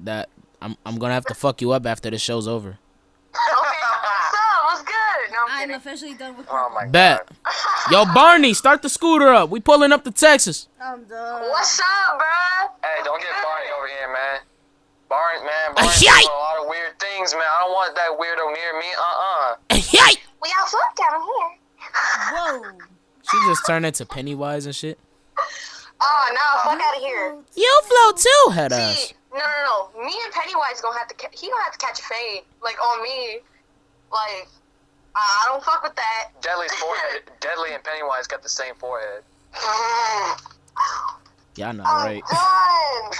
that. I'm gonna have to fuck you up after the show's over. Okay, what's up? What's good? No, I'm I'm kidding. officially done with Oh my Bet. Yo, Barney, start the scooter up. We pulling up to Texas. I'm done. What's up, bruh? Hey, don't get Barney over here, man. Barney Yike. doing a lot of weird things, man. I don't want that weirdo near me. Yike! We all fuck down here. Whoa. She just turned into Pennywise and shit. Oh, no, fuck out of here. You flow too, head ass. See, no. Me and Pennywise gonna have to, he gonna have to catch a fade, like, on me. Like, I don't fuck with that. Deadly's forehead. Deadly and Pennywise got the same forehead. Y'all not I'm right. done.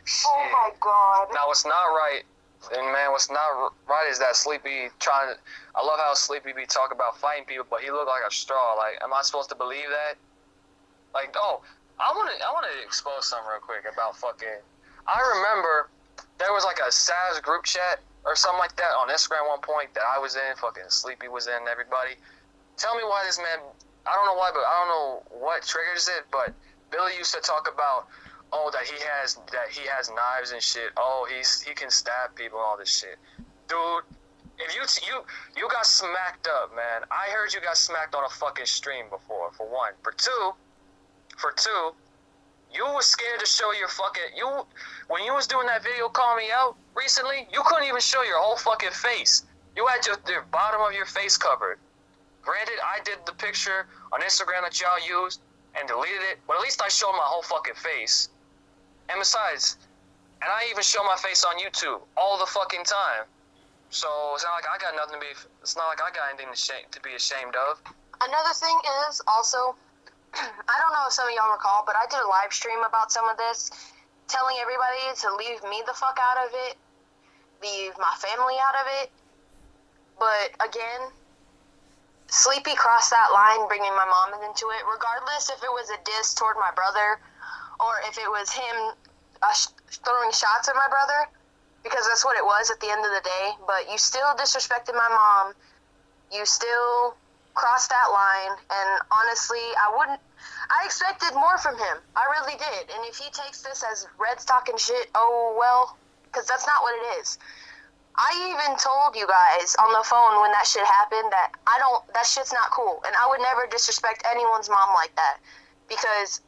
Shit. Oh my god. Now, what's not right, and man, what's not right is that Sleepy I love how Sleepy be talking about fighting people, but he looked like a straw. Like, am I supposed to believe that? Like, I wanna expose something real quick about fucking. I remember there was like a Savs group chat or something like that on Instagram at one point that I was in. Fucking Sleepy was in. Everybody, tell me why this man. I don't know why, but I don't know what triggers it. But Billy used to talk about, that he has knives and shit. Oh, he can stab people and all this shit, dude. If you got smacked up, man. I heard you got smacked on a fucking stream before. For one, for two, you was scared to show your when you was doing that video calling me out recently, you couldn't even show your whole fucking face. You had the bottom of your face covered. Granted, I did the picture on Instagram that y'all used and deleted it, but at least I showed my whole fucking face. And besides, and I even show my face on YouTube all the fucking time. So it's not like I got nothing it's not like I got anything to be ashamed of. Another thing is also, I don't know if some of y'all recall, but I did a live stream about some of this, telling everybody to leave me the fuck out of it, leave my family out of it. But again, Sleepy crossed that line, bringing my mom into it, regardless if it was a diss toward my brother or if it was him throwing shots at my brother, because that's what it was at the end of the day. But you still disrespected my mom. You still crossed that line, and honestly, I expected more from him. I really did. And if he takes this as red stock and shit, oh well, because that's not what it is. I even told you guys on the phone when that shit happened that that shit's not cool, and I would never disrespect anyone's mom like that, because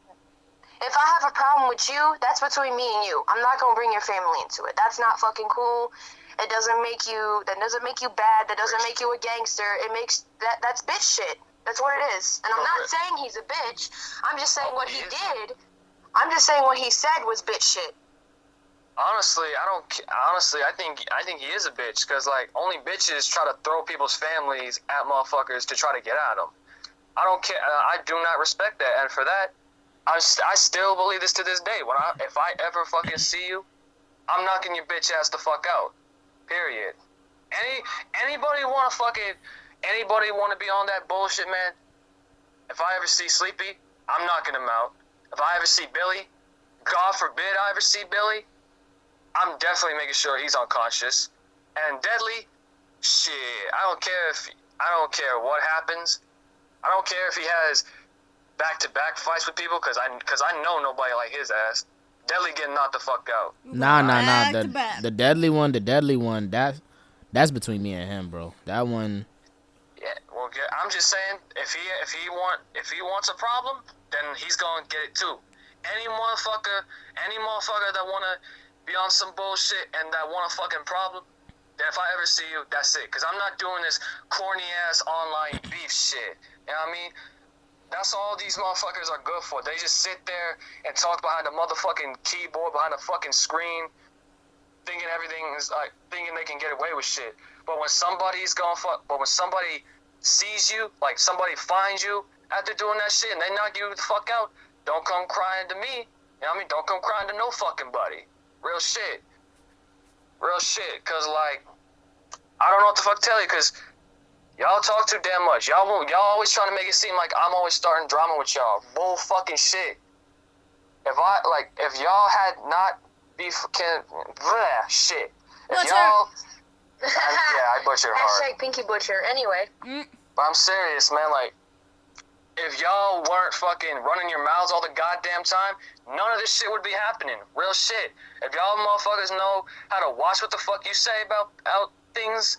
if I have a problem with you, that's between me and you. I'm not gonna bring your family into it. That's not fucking cool. That doesn't make you bad. That doesn't make you a gangster. It makes that's bitch shit. That's what it is. And I'm not saying he's a bitch. I'm just saying what he did. I'm just saying what he said was bitch shit. Honestly, I think he is a bitch, because like only bitches try to throw people's families at motherfuckers to try to get at them. I don't care. I do not respect that, and for that, I still believe this to this day. If I ever fucking see you, I'm knocking your bitch ass the fuck out. Period. Anybody want to be on that bullshit, man? If I ever see Sleepy, I'm knocking him out. If I ever see Billy, God forbid I ever see Billy, I'm definitely making sure he's unconscious. And Deadly, shit, I don't care what happens. I don't care if he has back-to-back fights with people, cause I know nobody like his ass. Deadly getting knocked the fuck out. Nah. Back to back. The deadly one. That's between me and him, bro. That one. Yeah, well, I'm just saying, if he wants a problem, then he's gonna get it too. Any motherfucker that wanna be on some bullshit and that want a fucking problem, then if I ever see you, that's it. Cause I'm not doing this corny ass online beef shit. You know what I mean? That's all these motherfuckers are good for. They just sit there and talk behind a motherfucking keyboard, behind a fucking screen, thinking they can get away with shit. But when somebody sees you, like somebody finds you after doing that shit and they knock you the fuck out, don't come crying to me. You know what I mean? Don't come crying to no fucking buddy. Real shit. Cause like, I don't know what the fuck to tell you, cause y'all talk too damn much. Y'all always trying to make it seem like I'm always starting drama with y'all. Bull fucking shit. If y'all had not shit. If y'all, I butchered hard. Hashtag Pinky Butcher. Anyway. But I'm serious, man. Like, if y'all weren't fucking running your mouths all the goddamn time, none of this shit would be happening. Real shit. If y'all motherfuckers know how to watch what the fuck you say about things,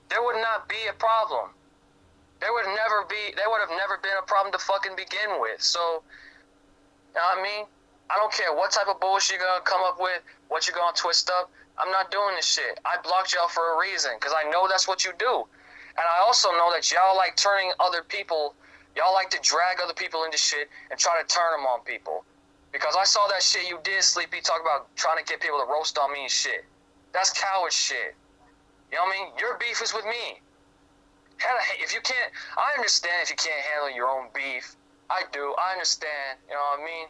there would not be a problem. There would have never been a problem to fucking begin with. So, you know what I mean? I don't care what type of bullshit you're gonna come up with, what you're gonna twist up. I'm not doing this shit. I blocked y'all for a reason, because I know that's what you do. And I also know that y'all like y'all like to drag other people into shit and try to turn them on people. Because I saw that shit you did, Sleepy, talk about trying to get people to roast on me and shit. That's coward shit. You know what I mean? Your beef is with me. If you can't, I understand if you can't handle your own beef. I do. I understand. You know what I mean?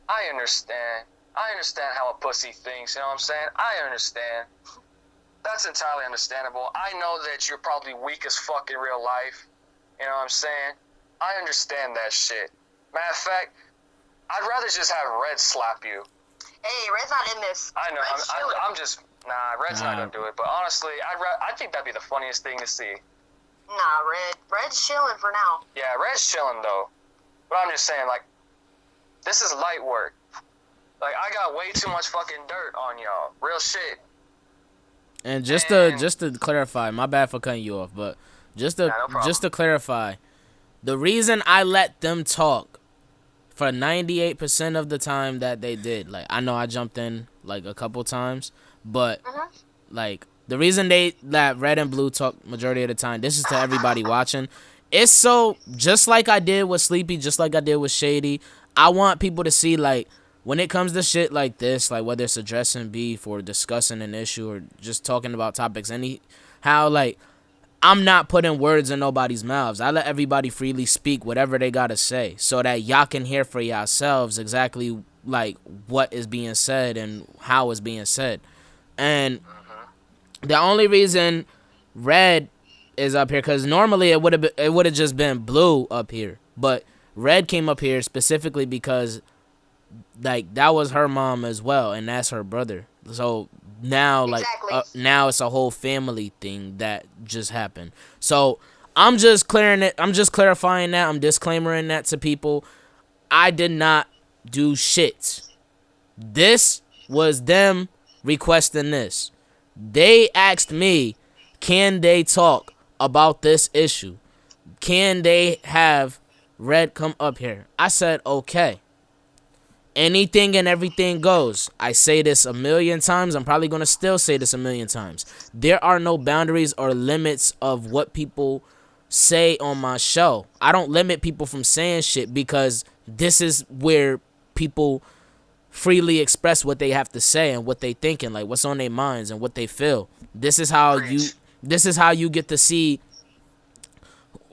I understand. I understand how a pussy thinks. You know what I'm saying? I understand. That's entirely understandable. I know that you're probably weak as fuck in real life. You know what I'm saying? I understand that shit. Matter of fact, I'd rather just have Red slap you. Hey, Red's not in this. I know. I'm just... Nah, Red's not gonna do it. But honestly, I think that'd be the funniest thing to see. Nah, Red's chilling for now. Yeah, Red's chilling though. But I'm just saying, like, this is light work. Like, I got way too much fucking dirt on y'all. Real shit. And just to clarify, my bad for cutting you off, but just to clarify, the reason I let them talk for 98% of the time that they did, like, I know I jumped in like a couple times, but like the reason they let Red and Blue talk majority of the time, this is to everybody watching. It's so, just like I did with Sleepy, just like I did with Shady, I want people to see, like, when it comes to shit like this, like whether it's addressing beef or discussing an issue or just talking about topics anyhow, like, I'm not putting words in nobody's mouths. I let everybody freely speak whatever they gotta say so that y'all can hear for yourselves exactly like what is being said and how it's being said. And the only reason Red is up here, because normally it would have just been Blue up here, but Red came up here specifically because like that was her mom as well, and that's her brother. So now, like, now it's a whole family thing that just happened. So I'm just clarifying that. I'm disclaimering that to people. I did not do shit. This was them requesting this. They asked me, can they talk about this issue? Can they have Red come up here? I said, okay. Anything and everything goes. I say this a million times. I'm probably going to still say this a million times. There are no boundaries or limits of what people say on my show. I don't limit people from saying shit because this is where people freely express what they have to say and what they thinking, like what's on their minds and what they feel. This is how you get to see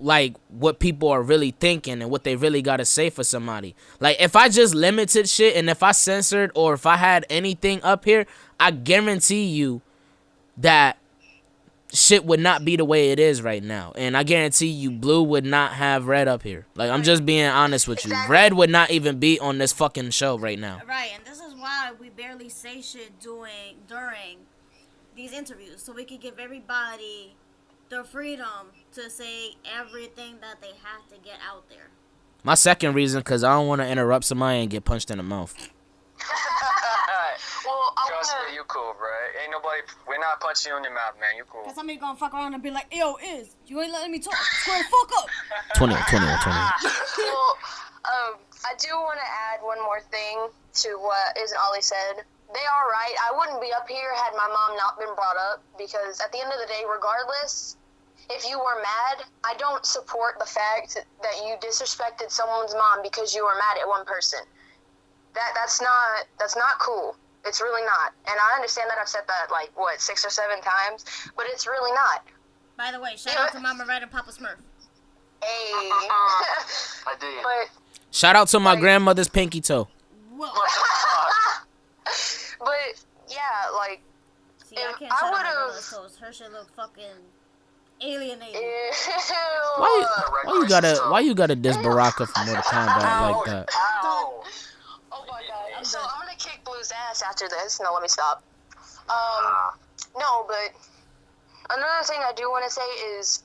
like what people are really thinking and what they really gotta say for somebody. Like if I just limited shit and if I censored or if I had anything up here, I guarantee you that shit would not be the way it is right now. And I guarantee you Blue would not have Red up here. Like I'm just being honest with you. Red would not even be on this fucking show right now. Right, and this is why we barely say shit during these interviews, so we could give everybody the freedom to say everything that they have to get out there. My second reason, because I don't want to interrupt somebody and get punched in the mouth. Well, Trust me, you cool, bro. Ain't nobody. We're not punching you in your mouth, man. You cool. Cause somebody gonna fuck around and be like, "Yo, you ain't letting me talk. Square the fuck up." 20. Well, I do want to add one more thing to what Ollie said. They are right. I wouldn't be up here had my mom not been brought up, because at the end of the day, regardless, if you were mad, I don't support the fact that you disrespected someone's mom because you were mad at one person. That's not cool. It's really not. And I understand that I've said that, 6 or 7 times, but it's really not. By the way, shout out to Mama Red and Papa Smurf. Hey. I did. But Shout out to my grandmother's pinky toe. Whoa. But yeah, See, I can't shout out my mother's toes. Her shit look fucking alienating. Why you gotta diss Baraka from Mortal Kombat like that? Ow. Oh my god. So I'm gonna kick Blue's ass after this. No, let me stop. No, but another thing I do want to say is,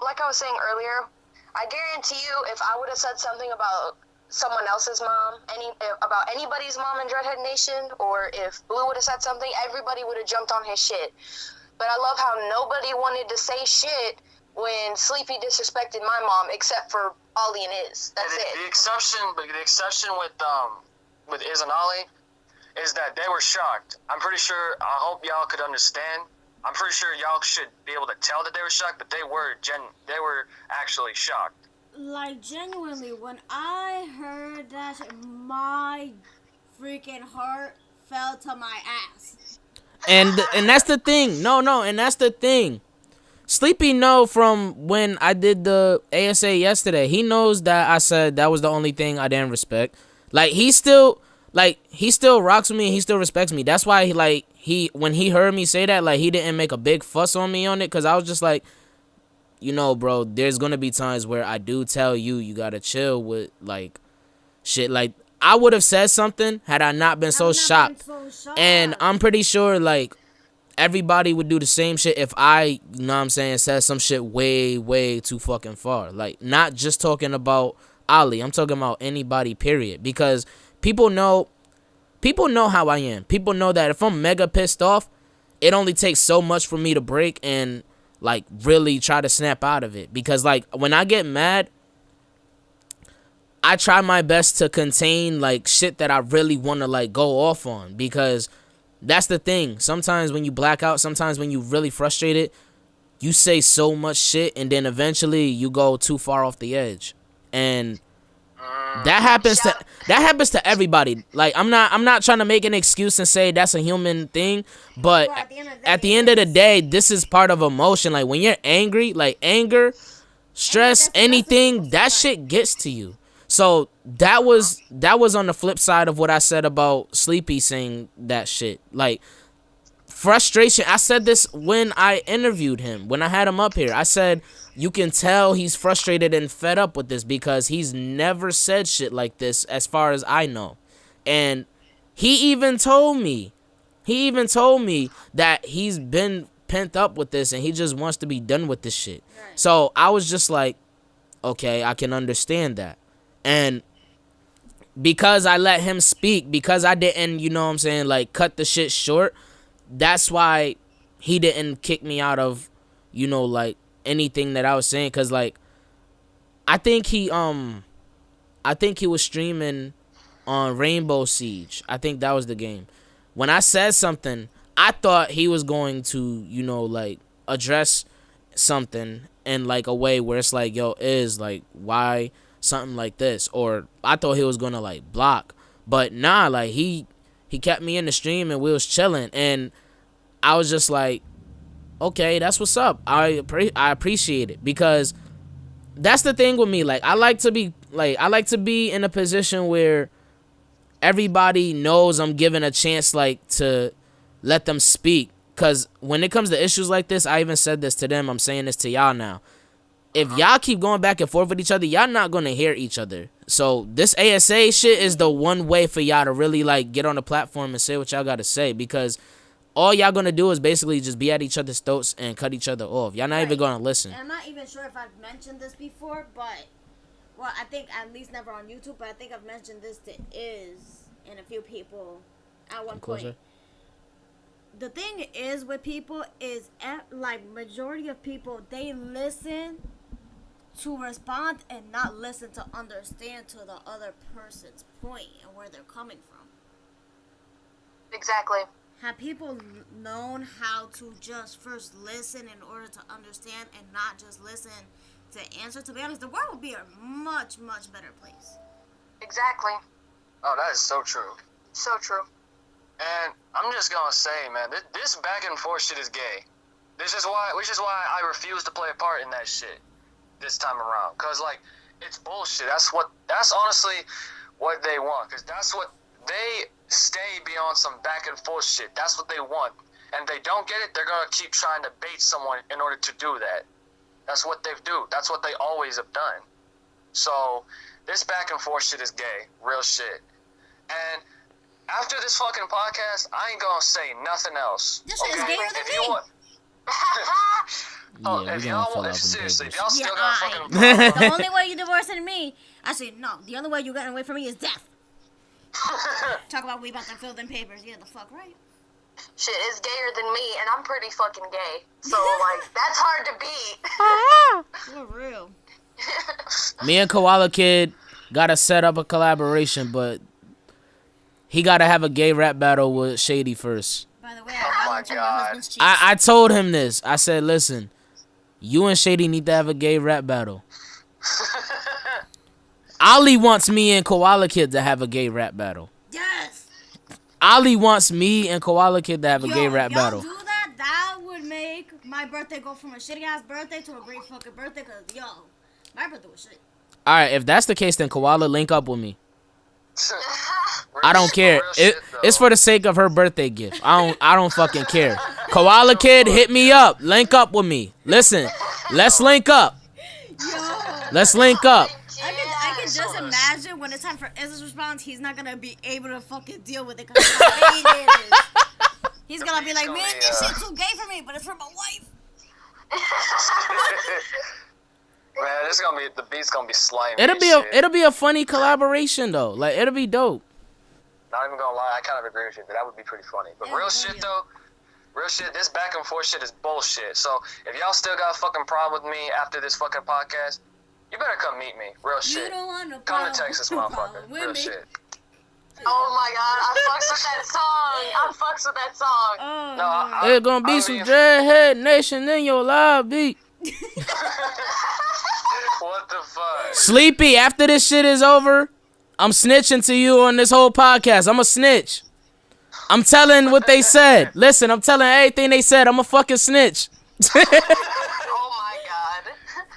like I was saying earlier, I guarantee you, if I would have said something about someone else's mom, about anybody's mom in DreadHeadNation, or if Blue would have said something, everybody would have jumped on his shit. But I love how nobody wanted to say shit when Sleepy disrespected my mom, except for Ollie and Iz. That's it. The exception with Iz and Ollie is that they were shocked. I'm pretty sure. I hope y'all could understand. I'm pretty sure y'all should be able to tell that they were shocked, but they were actually shocked. Like, genuinely, when I heard that shit, my freaking heart fell to my ass. And that's the thing. And that's the thing. Sleepy know from when I did the ASA yesterday. He knows that I said that was the only thing I didn't respect. Like, he still rocks with me and he still respects me. That's why when he heard me say that, he didn't make a big fuss on me on it, because I was just like, bro, there's gonna be times where I do tell you gotta chill with shit. Like, I would have said something had I not been so shocked. And I'm pretty sure everybody would do the same shit if I, said some shit way, way too fucking far. Like, not just talking about Ali, I'm talking about anybody, period. Because people know how I am. People know that if I'm mega pissed off, it only takes so much for me to break and really try to snap out of it. Because when I get mad, I try my best to contain shit that I really want to go off on, because that's the thing. Sometimes when you black out, sometimes when you really frustrated, you say so much shit and then eventually you go too far off the edge. And that happens to everybody. I'm not trying to make an excuse and say that's a human thing, but at the end of the day, this is part of emotion. When you're angry, anger, stress, anything, that shit gets to you. So that was on the flip side of what I said about Sleepy saying that shit. Frustration. I said this when I interviewed him, when I had him up here. I said, you can tell he's frustrated and fed up with this because he's never said shit like this as far as I know. And he even told me that he's been pent up with this and he just wants to be done with this shit. Right. So I was just like, okay, I can understand that. And because I let him speak, because I didn't, cut the shit short, that's why he didn't kick me out of, anything that I was saying. Because, I think he was streaming on Rainbow Siege. I think that was the game. When I said something, I thought he was going to, address something in, a way where it's yo, why something like this? Or I thought he was going to, block. But nah, he kept me in the stream and we was chilling. And I was just like, okay, that's what's up. I appreciate it, because that's the thing with me. Like, I like to be in a position where everybody knows I'm given a chance, like, to let them speak. Cause when it comes to issues like this, I even said this to them, I'm saying this to y'all now. If y'all keep going back and forth with each other, y'all not gonna hear each other. So this ASA shit is the one way for y'all to really, like, get on the platform and say what y'all gotta say, because all y'all gonna do is basically just be at each other's throats and cut each other off. Y'all not even gonna listen. And I'm not even sure if I've mentioned this before, but, well, I think at least never on YouTube, but I think I've mentioned this to Iz and a few people at one point. The thing is with people is, like, majority of people, they listen to respond and not listen to understand to the other person's point and where they're coming from. Exactly. Have people known how to just first listen in order to understand and not just listen to answer? To be honest, the world would be a much, much better place. Exactly. Oh, that is so true. So true. And I'm just gonna say, man, this back and forth shit is gay. Which is why I refuse to play a part in that shit this time around. Cause, like, it's bullshit. That's honestly what they want. Cause that's what they stay beyond some back and forth shit. That's what they want. And they don't get it, they're gonna keep trying to bait someone in order to do that. That's what they do. That's what they always have done. So this back and forth shit is gay. Real shit. And after this fucking podcast, I ain't gonna say nothing else. This shit is gayer than If you me. want, Yeah, we if gonna y'all fill want, out them seriously, if papers. y'all still Yeah, got a fucking the only way you divorcing me, actually, no, the only way you getting away from me is death. Talk about we about to fill them papers. Yeah, the fuck right. Shit is gayer than me, and I'm pretty fucking gay. So, like, that's hard to beat. For real. Me and Koala Kid gotta set up a collaboration, but he gotta have a gay rap battle with Shady first. By the way, Oh I my volunteered my God. husband's cheeks. I told him this. I said, listen, you and Shady need to have a gay rap battle. Ali wants me and Koala Kid to have a gay rap battle. Yes. Ali wants me and Koala Kid to have a Yo, gay rap y'all battle. do that? That would make my birthday go from a shitty ass birthday to a great fucking birthday. Cause yo, my birthday was shit. All right, if that's the case, then Koala, link up with me. Real I don't shit, care. real shit, though. It's for the sake of her birthday gift. I don't fucking care. Koala Kid, hit me up. Link up with me. Listen, let's link up. Yo. Let's link up. I can just imagine when it's time for Iz's response, he's not gonna be able to fucking deal with it. Cause he's gonna be like, man, this shit's too gay for me, but it's for my wife. Man, the beat's gonna be slimy. It'll be a funny collaboration though. Like, it'll be dope. Not even gonna lie, I kind of agree with you. That would be pretty funny. But real shit though, this back and forth shit is bullshit. So if y'all still got a fucking problem with me after this fucking podcast, you better come meet me. Real shit. You don't want to Come to Texas, motherfucker. Real shit. Oh my god, I fucks with that song. I fucks with that song. Oh, No, There's gonna be some DreadHeadNation in your live beat. What the fuck? Sleepy, after this shit is over, I'm snitching to you on this whole podcast. I'm a snitch. I'm telling what they said. Listen, I'm telling everything they said. I'm a fucking snitch. Oh my god.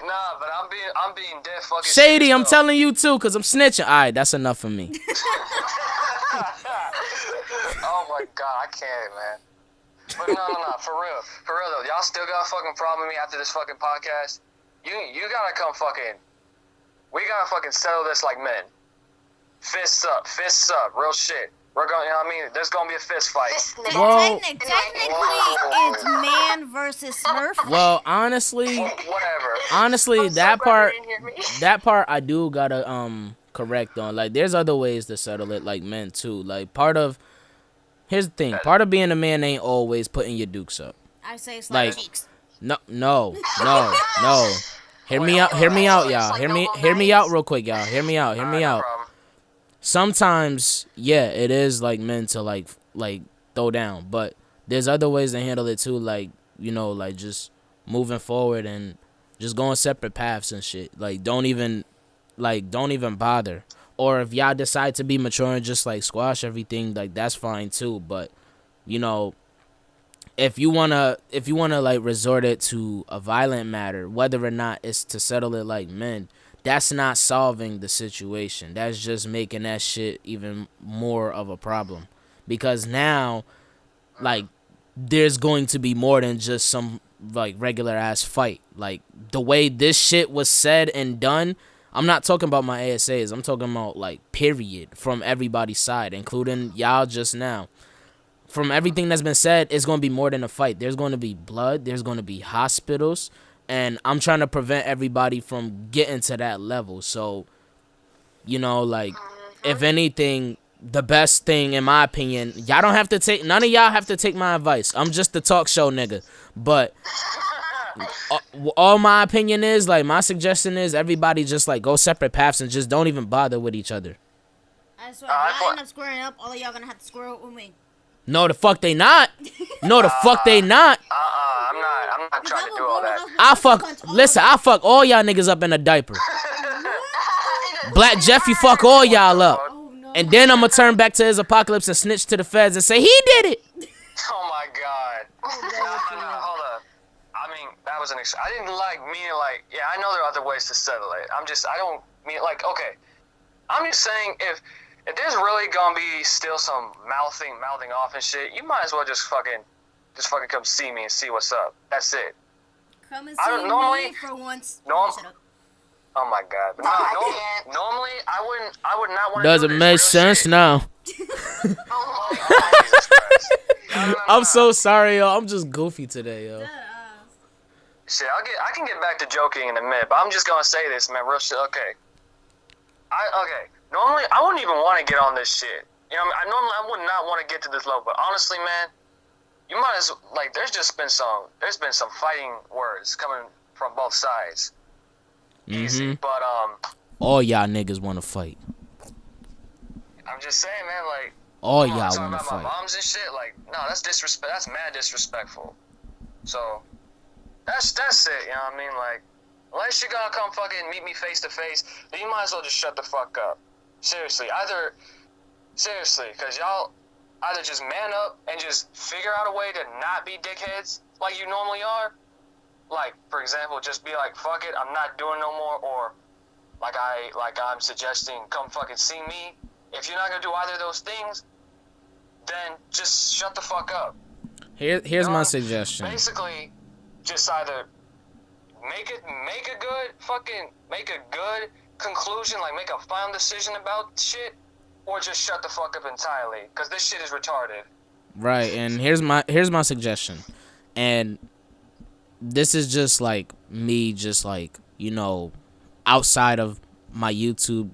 Nah, but I'm being dead fucking Shady, serious, I'm though. telling you too, cause I'm snitching. Alright, that's enough for me. Oh my god, I can't, man. But no, for real though. Y'all still got a fucking problem with me after this fucking podcast? You gotta come fucking. We gotta fucking settle this like men. Fists up, real shit. We're going, you know what I mean? There's gonna be a fist fight. Well- technically, it's man versus Smurf. Well, honestly, Whatever. that part I do gotta correct on. Like, there's other ways to settle it, like men too. Like, here's the thing. Part of being a man ain't always putting your dukes up. I say slap Like- cheeks. No. Hear me out, y'all. Hear me out real quick, y'all. Hear me out. No problem. Sometimes, yeah, it is like meant to like throw down, but there's other ways to handle it too, like, you know, like just moving forward and just going separate paths and shit. Like, don't even bother. Or if y'all decide to be mature and just like squash everything, like, that's fine too. But, you know, if you wanna like resort it to a violent matter, whether or not it's to settle it like men, that's not solving the situation. That's just making that shit even more of a problem. Because now, like, there's going to be more than just some like regular ass fight. Like the way this shit was said and done, I'm not talking about my ASAs. I'm talking about like period from everybody's side, including y'all just now. From everything that's been said, it's going to be more than a fight. There's going to be blood. There's going to be hospitals. And I'm trying to prevent everybody from getting to that level. So, you know, like, if anything, the best thing, in my opinion, y'all don't have to take, none of y'all have to take my advice. I'm just the talk show nigga. But all my opinion is, like, my suggestion is everybody just, like, go separate paths and just don't even bother with each other. I swear, if y'all end up squaring up, all of y'all gonna have to square up with me. No, the fuck they not. No, the fuck they not. I'm not trying to do all that. I fuck all y'all niggas up in a diaper. Black Jeffy fuck all y'all up. Oh, no. And then I'm gonna turn back to his apocalypse and snitch to the feds and say he did it. Oh my god. No, hold up. I mean, that was I didn't like meaning like, yeah, I know there are other ways to settle it. I don't mean like, okay. I'm just saying if there's really gonna be still some mouthing off and shit, you might as well just fucking come see me and see what's up. That's it. Come and see me for once. Oh my god. But normally I would not want to Doesn't make sense now. I'm so sorry, yo. I'm just goofy today, yo. Shit, I can get back to joking in a minute, but I'm just gonna say this, man. Real shit. Okay. Normally, I wouldn't even want to get on this shit. You know, I would not want to get to this level. But honestly, man, you might as like. There's been some fighting words coming from both sides. Easy, but all y'all niggas want to fight. I'm just saying, man. Like, all y'all want to about fight. My moms and shit. Like, no, that's disrespect. That's mad disrespectful. So, that's it. You know what I mean? Like, unless you're gonna come fucking meet me face to face, then you might as well just shut the fuck up. Seriously, because y'all either just man up and just figure out a way to not be dickheads like you normally are. Like, for example, just be like, fuck it, I'm not doing no more, or like I'm suggesting, come fucking see me. If you're not gonna do either of those things, then just shut the fuck up. Here's my suggestion. Basically, just either make a good conclusion, like make a final decision about shit, or just shut the fuck up entirely, because this shit is retarded. Right, and here's my suggestion, and this is just like me, just like, you know, outside of my YouTube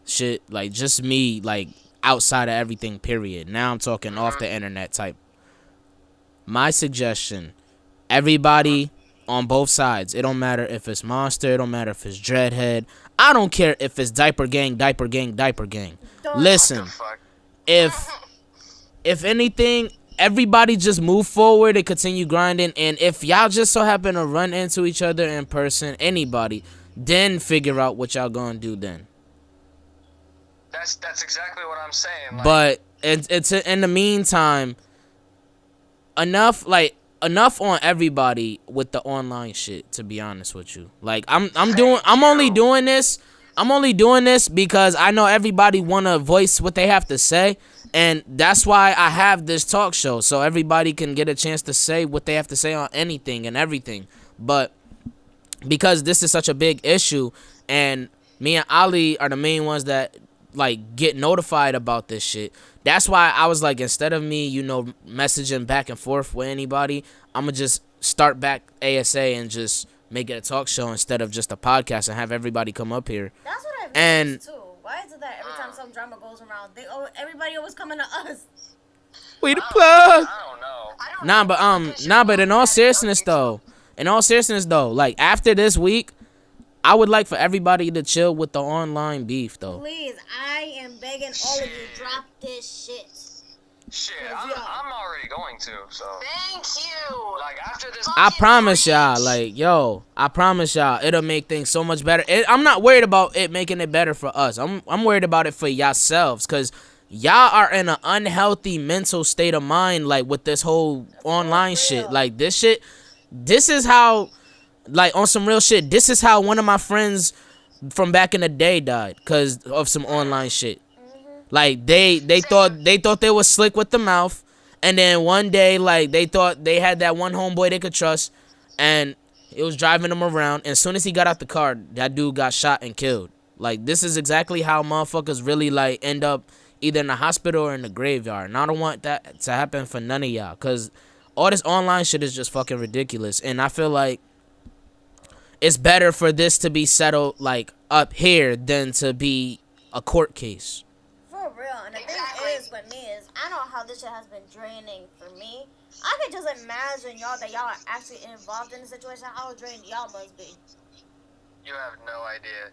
shit, like just me, like outside of everything, period. Now I'm talking off the internet type. My suggestion, everybody on both sides, it don't matter if it's Monster, it don't matter if it's Dreadhead, I don't care if it's Diaper Gang. Listen, if anything, everybody just move forward and continue grinding, and if y'all just so happen to run into each other in person, anybody, then figure out what y'all gonna do then. That's exactly what I'm saying. Like, but it's in the meantime, enough on everybody with the online shit, to be honest with you. Like I'm only doing this because I know everybody wanna voice what they have to say, and that's why I have this talk show, so everybody can get a chance to say what they have to say on anything and everything. But because this is such a big issue, and me and Ali are the main ones that like get notified about this shit, that's why I was like, instead of me, you know, messaging back and forth with anybody, I'm gonna just start back ASA and just make it a talk show instead of just a podcast and have everybody come up here. That's what I've noticed too. Why is it that every time some drama goes around, everybody always coming to us? We the plug. I don't know. Nah, but in all seriousness though, like after this week, I would like for everybody to chill with the online beef though. Please, I am begging all of you, drop this shit. Shit, I'm already going to, so. Thank you. Like, after this. I promise y'all, it'll make things so much better. I'm not worried about it making it better for us. I'm worried about it for yourselves, because y'all are in an unhealthy mental state of mind, like with this whole online shit. Like this is how, like on some real shit, this is how one of my friends from back in the day died because of some online shit. Like they thought they was slick with the mouth, and then one day like they thought they had that one homeboy they could trust, and it was driving him around. And as soon as he got out the car, that dude got shot and killed. Like this is exactly how motherfuckers really like end up either in the hospital or in the graveyard. And I don't want that to happen for none of y'all, cause all this online shit is just fucking ridiculous. And I feel like it's better for this to be settled like up here than to be a court case. For real. And the thing is with me is, I know how this shit has been draining for me. I could just imagine y'all that y'all are actually involved in the situation, how drained y'all must be. You have no idea.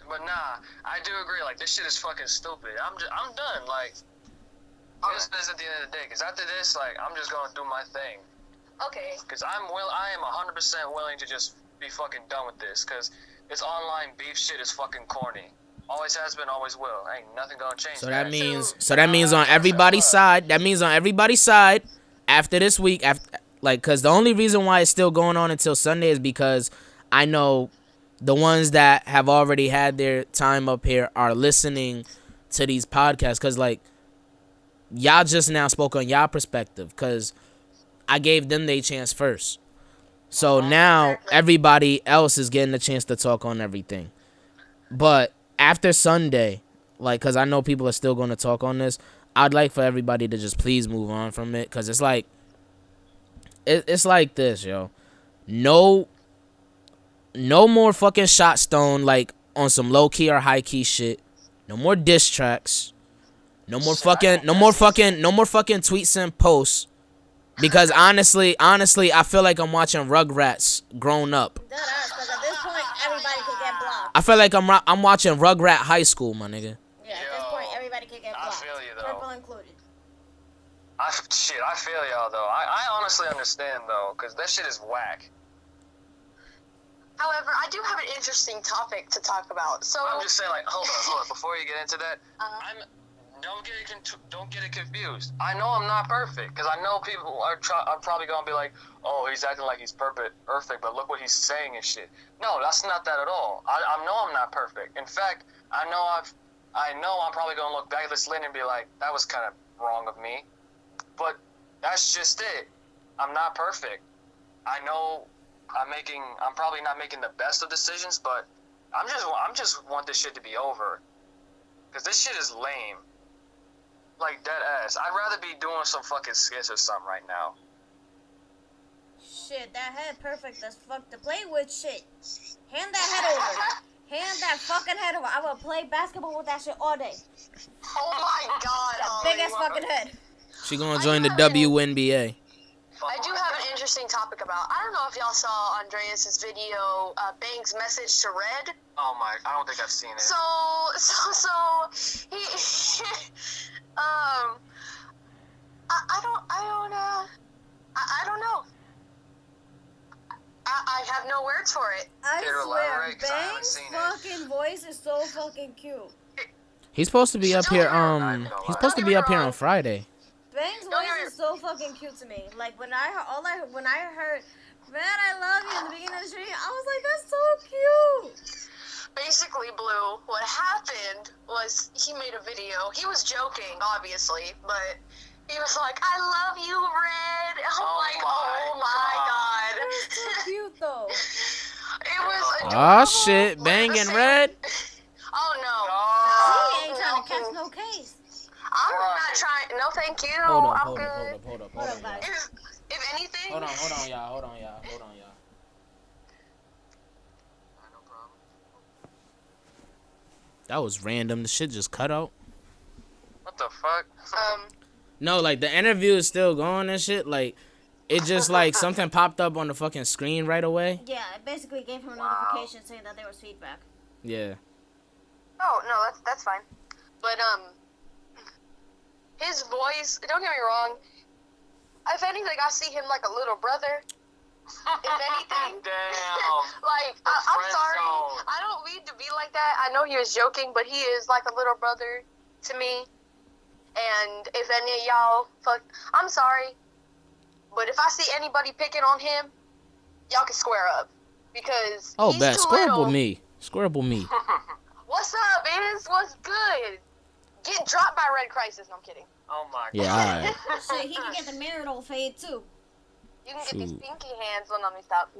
But nah, I do agree. Like, this shit is fucking stupid. I'm done. Like, this is at the end of the day. Because after this, like, I'm just going to do my thing. Okay. Because I am 100% willing to just be fucking done with this. Because this online beef shit is fucking corny. Always has been, always will. Ain't nothing gonna change. So that means on everybody's side. That means on everybody's side. After this week, because the only reason why it's still going on until Sunday is because I know the ones that have already had their time up here are listening to these podcasts. Because, like, y'all just now spoke on y'all perspective. Because I gave them their chance first. So now everybody else is getting a chance to talk on everything. But after Sunday, like, because I know people are still going to talk on this, I'd like for everybody to just please move on from it. Because it's like, it's like this, yo. No more fucking shot stone, like, on some low-key or high-key shit. No more diss tracks. No more fucking tweets and posts. Because honestly, I feel like I'm watching Rugrats grown up. Deadass, because at this point, everybody could get blocked. I feel like I'm watching Rugrat High School, my nigga. Yeah, at this point, everybody could get blocked. I feel you, though. Purple included. I feel y'all, though. I honestly understand, though, because that shit is whack. However, I do have an interesting topic to talk about. So I'm just saying, like, hold on. Before you get into that, don't get it confused. I know I'm not perfect, because I know people are probably gonna be like, oh, he's acting like he's perfect, but look what he's saying and shit. No, that's not that at all. I know I'm not perfect. In fact, I know I'm probably gonna look back at this later and be like, that was kind of wrong of me. But that's just it. I'm not perfect. I know I'm probably not making the best of decisions, but I'm just want this shit to be over, because this shit is lame. Like, dead ass. I'd rather be doing some fucking skits or something right now. Shit, that head perfect as fuck to play with. Shit. Hand that head over. Hand that fucking head over. I will play basketball with that shit all day. oh my god. That big ass fucking head. She gonna join the WNBA. I do have an interesting topic about. I don't know if y'all saw Andreas's video, Bang's message to Red. Oh my, I don't think I've seen it. So he I don't know. I have no words for it. I swear, Bang's fucking voice is so fucking cute. He's supposed to be up here. He's supposed to be up here on Friday. Bang's voice is so fucking cute to me. Like when I heard, man, I love you in the beginning of the stream, I was like, that's so cute. Basically, Blue, what happened was he made a video. He was joking, obviously, but he was like, I love you, Red. I'm like, oh my god. That's so cute, though. It was adorable. Oh shit, Bang and Red. Oh no. He ain't trying to catch no case. I'm not trying. No, thank you. Hold up, guys. If anything. Hold on, y'all. That was random. The shit just cut out. What the fuck? No, like the interview is still going and shit. Like it just like something popped up on the fucking screen right away. Yeah, it basically gave him a notification saying that there was feedback. Yeah. Oh no, that's fine. But his voice. Don't get me wrong. If anything, I see him like a little brother. If anything. Damn. Like, I'm sorry. I don't mean to be like that. I know he was joking, but he is like a little brother to me. And if any of y'all I'm sorry, but if I see anybody picking on him, y'all can square up because Oh, he's bet. too Square up little. with me. Square up with me. What's up, Iz? What's good? Get dropped by Red Crisis. No, I'm kidding. Oh my god. Yeah, alright. Shit, he can get the marital fade too. You can get these Shoot. pinky hands. Let me stop.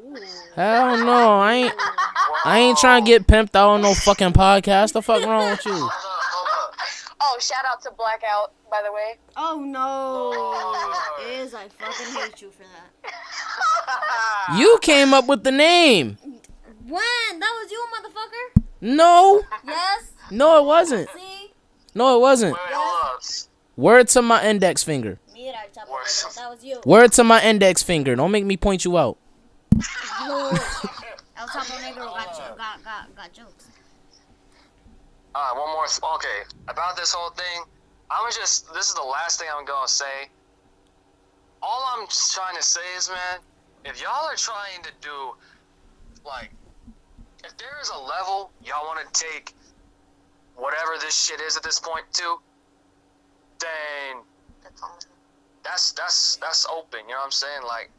Hell no, I ain't trying to get pimped out on no fucking podcast. The fuck wrong with you? Hold Oh, shout out to Blackout, by the way. Oh no. Lord. Iz, I fucking hate you for that. up. You came up with the name. When? That was you, motherfucker? No, Yes? no, it wasn't. See? No, it wasn't. Wait, hold up. Word to my index finger. Mira, chapo, that was you. Word to my index finger. Don't make me point you out. No. El Chapo Negro got jokes. Alright, one more. Okay, about this whole thing, this is the last thing I'm gonna say. All I'm trying to say is, man, if y'all are trying to do, like, if there is a level y'all want to take whatever this shit is at this point to, then that's open, you know what I'm saying? Like,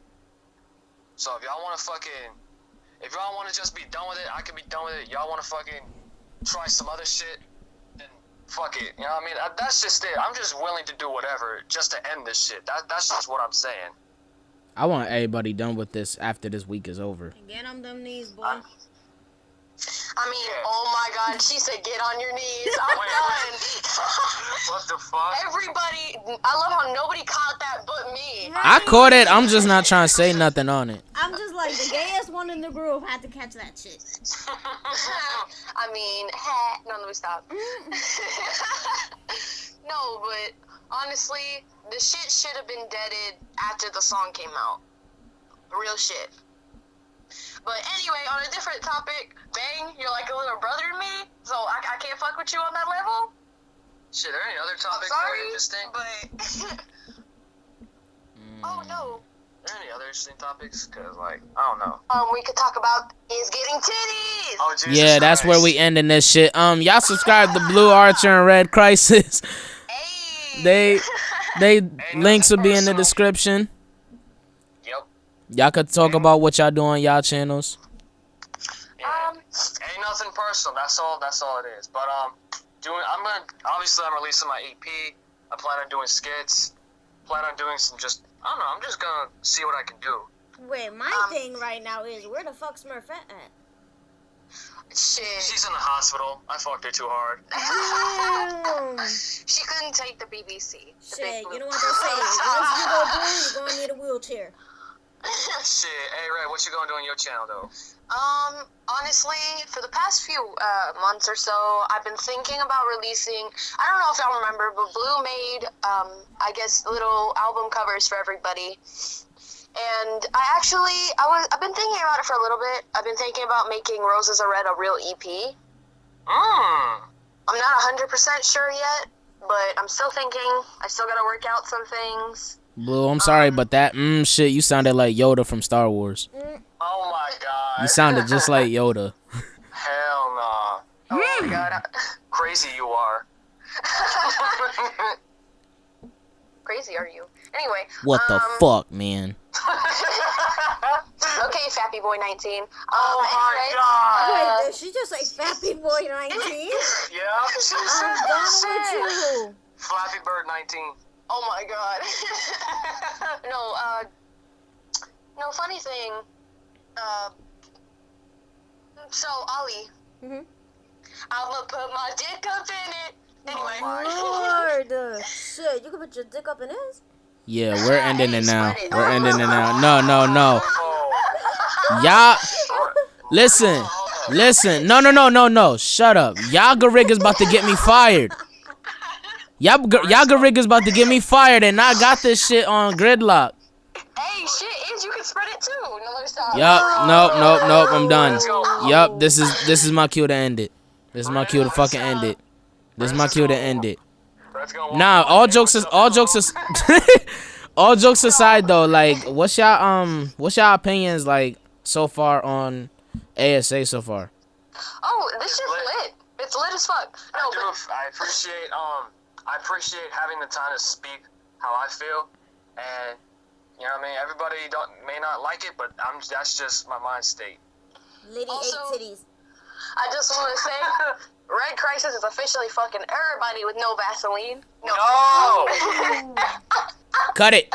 so if y'all want to if y'all want to just be done with it, I can be done with it. Y'all want to fucking try some other shit, then fuck it, you know what I mean? That's just it. I'm just willing to do whatever just to end this shit. That's just what I'm saying. I want everybody done with this after this week is over. Get on them knees, boy. I mean, oh my god, she said get on your knees. I'm done. What the fuck? Everybody, I love how nobody caught that but me. I caught it. I'm just not trying to say nothing on it. I'm just like, the gayest one in the group had to catch that shit. I mean, no, let me stop. No, but honestly, the shit should have been deaded after the song came out. Real shit. But anyway, on a different topic, Bang, you're like a little brother to me, so I can't fuck with you on that level. Shit, are there any other topics I'm that are sorry, interesting? but oh no. Are there any other interesting topics? Cause like, I don't know. We could talk about is getting titties. Oh Jesus Yeah, that's Christ. where we ending this shit. Y'all subscribe to Blue Archer and Red Crisis. Hey. They links will nothing be in the personal. description. Yep. Y'all could talk about what y'all do on y'all channels. Yeah. Ain't nothing personal. That's all it is. But I'm releasing my EP. I plan on doing skits. Plan on doing some I don't know. I'm just gonna see what I can do. Wait, my thing right now is, where the fuck Smurfette at? Shit. She's in the hospital. I fucked her too hard. Damn. She couldn't take the BBC. Shit, you know what they say? Once you go blue, you're gonna need a wheelchair. Shit. Hey, Ray, what you gonna do on your channel though? Honestly, for the past few months or so, I've been thinking about releasing. I don't know if y'all remember, but Blue made I guess little album covers for everybody. And I've been thinking about it for a little bit. I've been thinking about making Roses Are Red a real EP. I'm not 100% sure yet, but I'm still thinking. I still gotta work out some things. Blue, I'm sorry, but that shit, you sounded like Yoda from Star Wars. Oh my god. You sounded just like Yoda. Hell nah. Oh my god. Crazy you are. Crazy are you? Anyway. What the fuck, man? Okay, Fappy Boy 19. Oh my god. Wait, did she just say Fappy Boy 19? Yeah. She I'm said done that shit. with you. Flappy Bird 19. Oh my god. No, funny thing. So, Ollie. Mhm. I'ma put my dick up in it. Anyway. Lord, shit, you can put your dick up in his? Yeah, we're ending it now. Spread it. We're ending it now. No. Oh. Y'all, listen. No. Shut up. Y'all Garriga's about to get me fired. Y'all Garriga's about to get me fired, and I got this shit on Gridlock. Hey, shit, is you can spread it too. No, let me stop. Yup, nope, I'm done. Let's go. Yup, this is my cue to end it. This is my cue to fucking end it. This is my cue to end it. Let's go. Nah, all jokes aside though, like what's y'all opinions like so far on ASA so far? Oh, this shit's lit. It's lit as fuck. No, but I appreciate I appreciate having the time to speak how I feel, and you know what I mean. Everybody may not like it, but that's just my mind state. Lady Also, ate titties. I just want to say, Red Crisis is officially fucking everybody with no Vaseline. No. No. Cut it.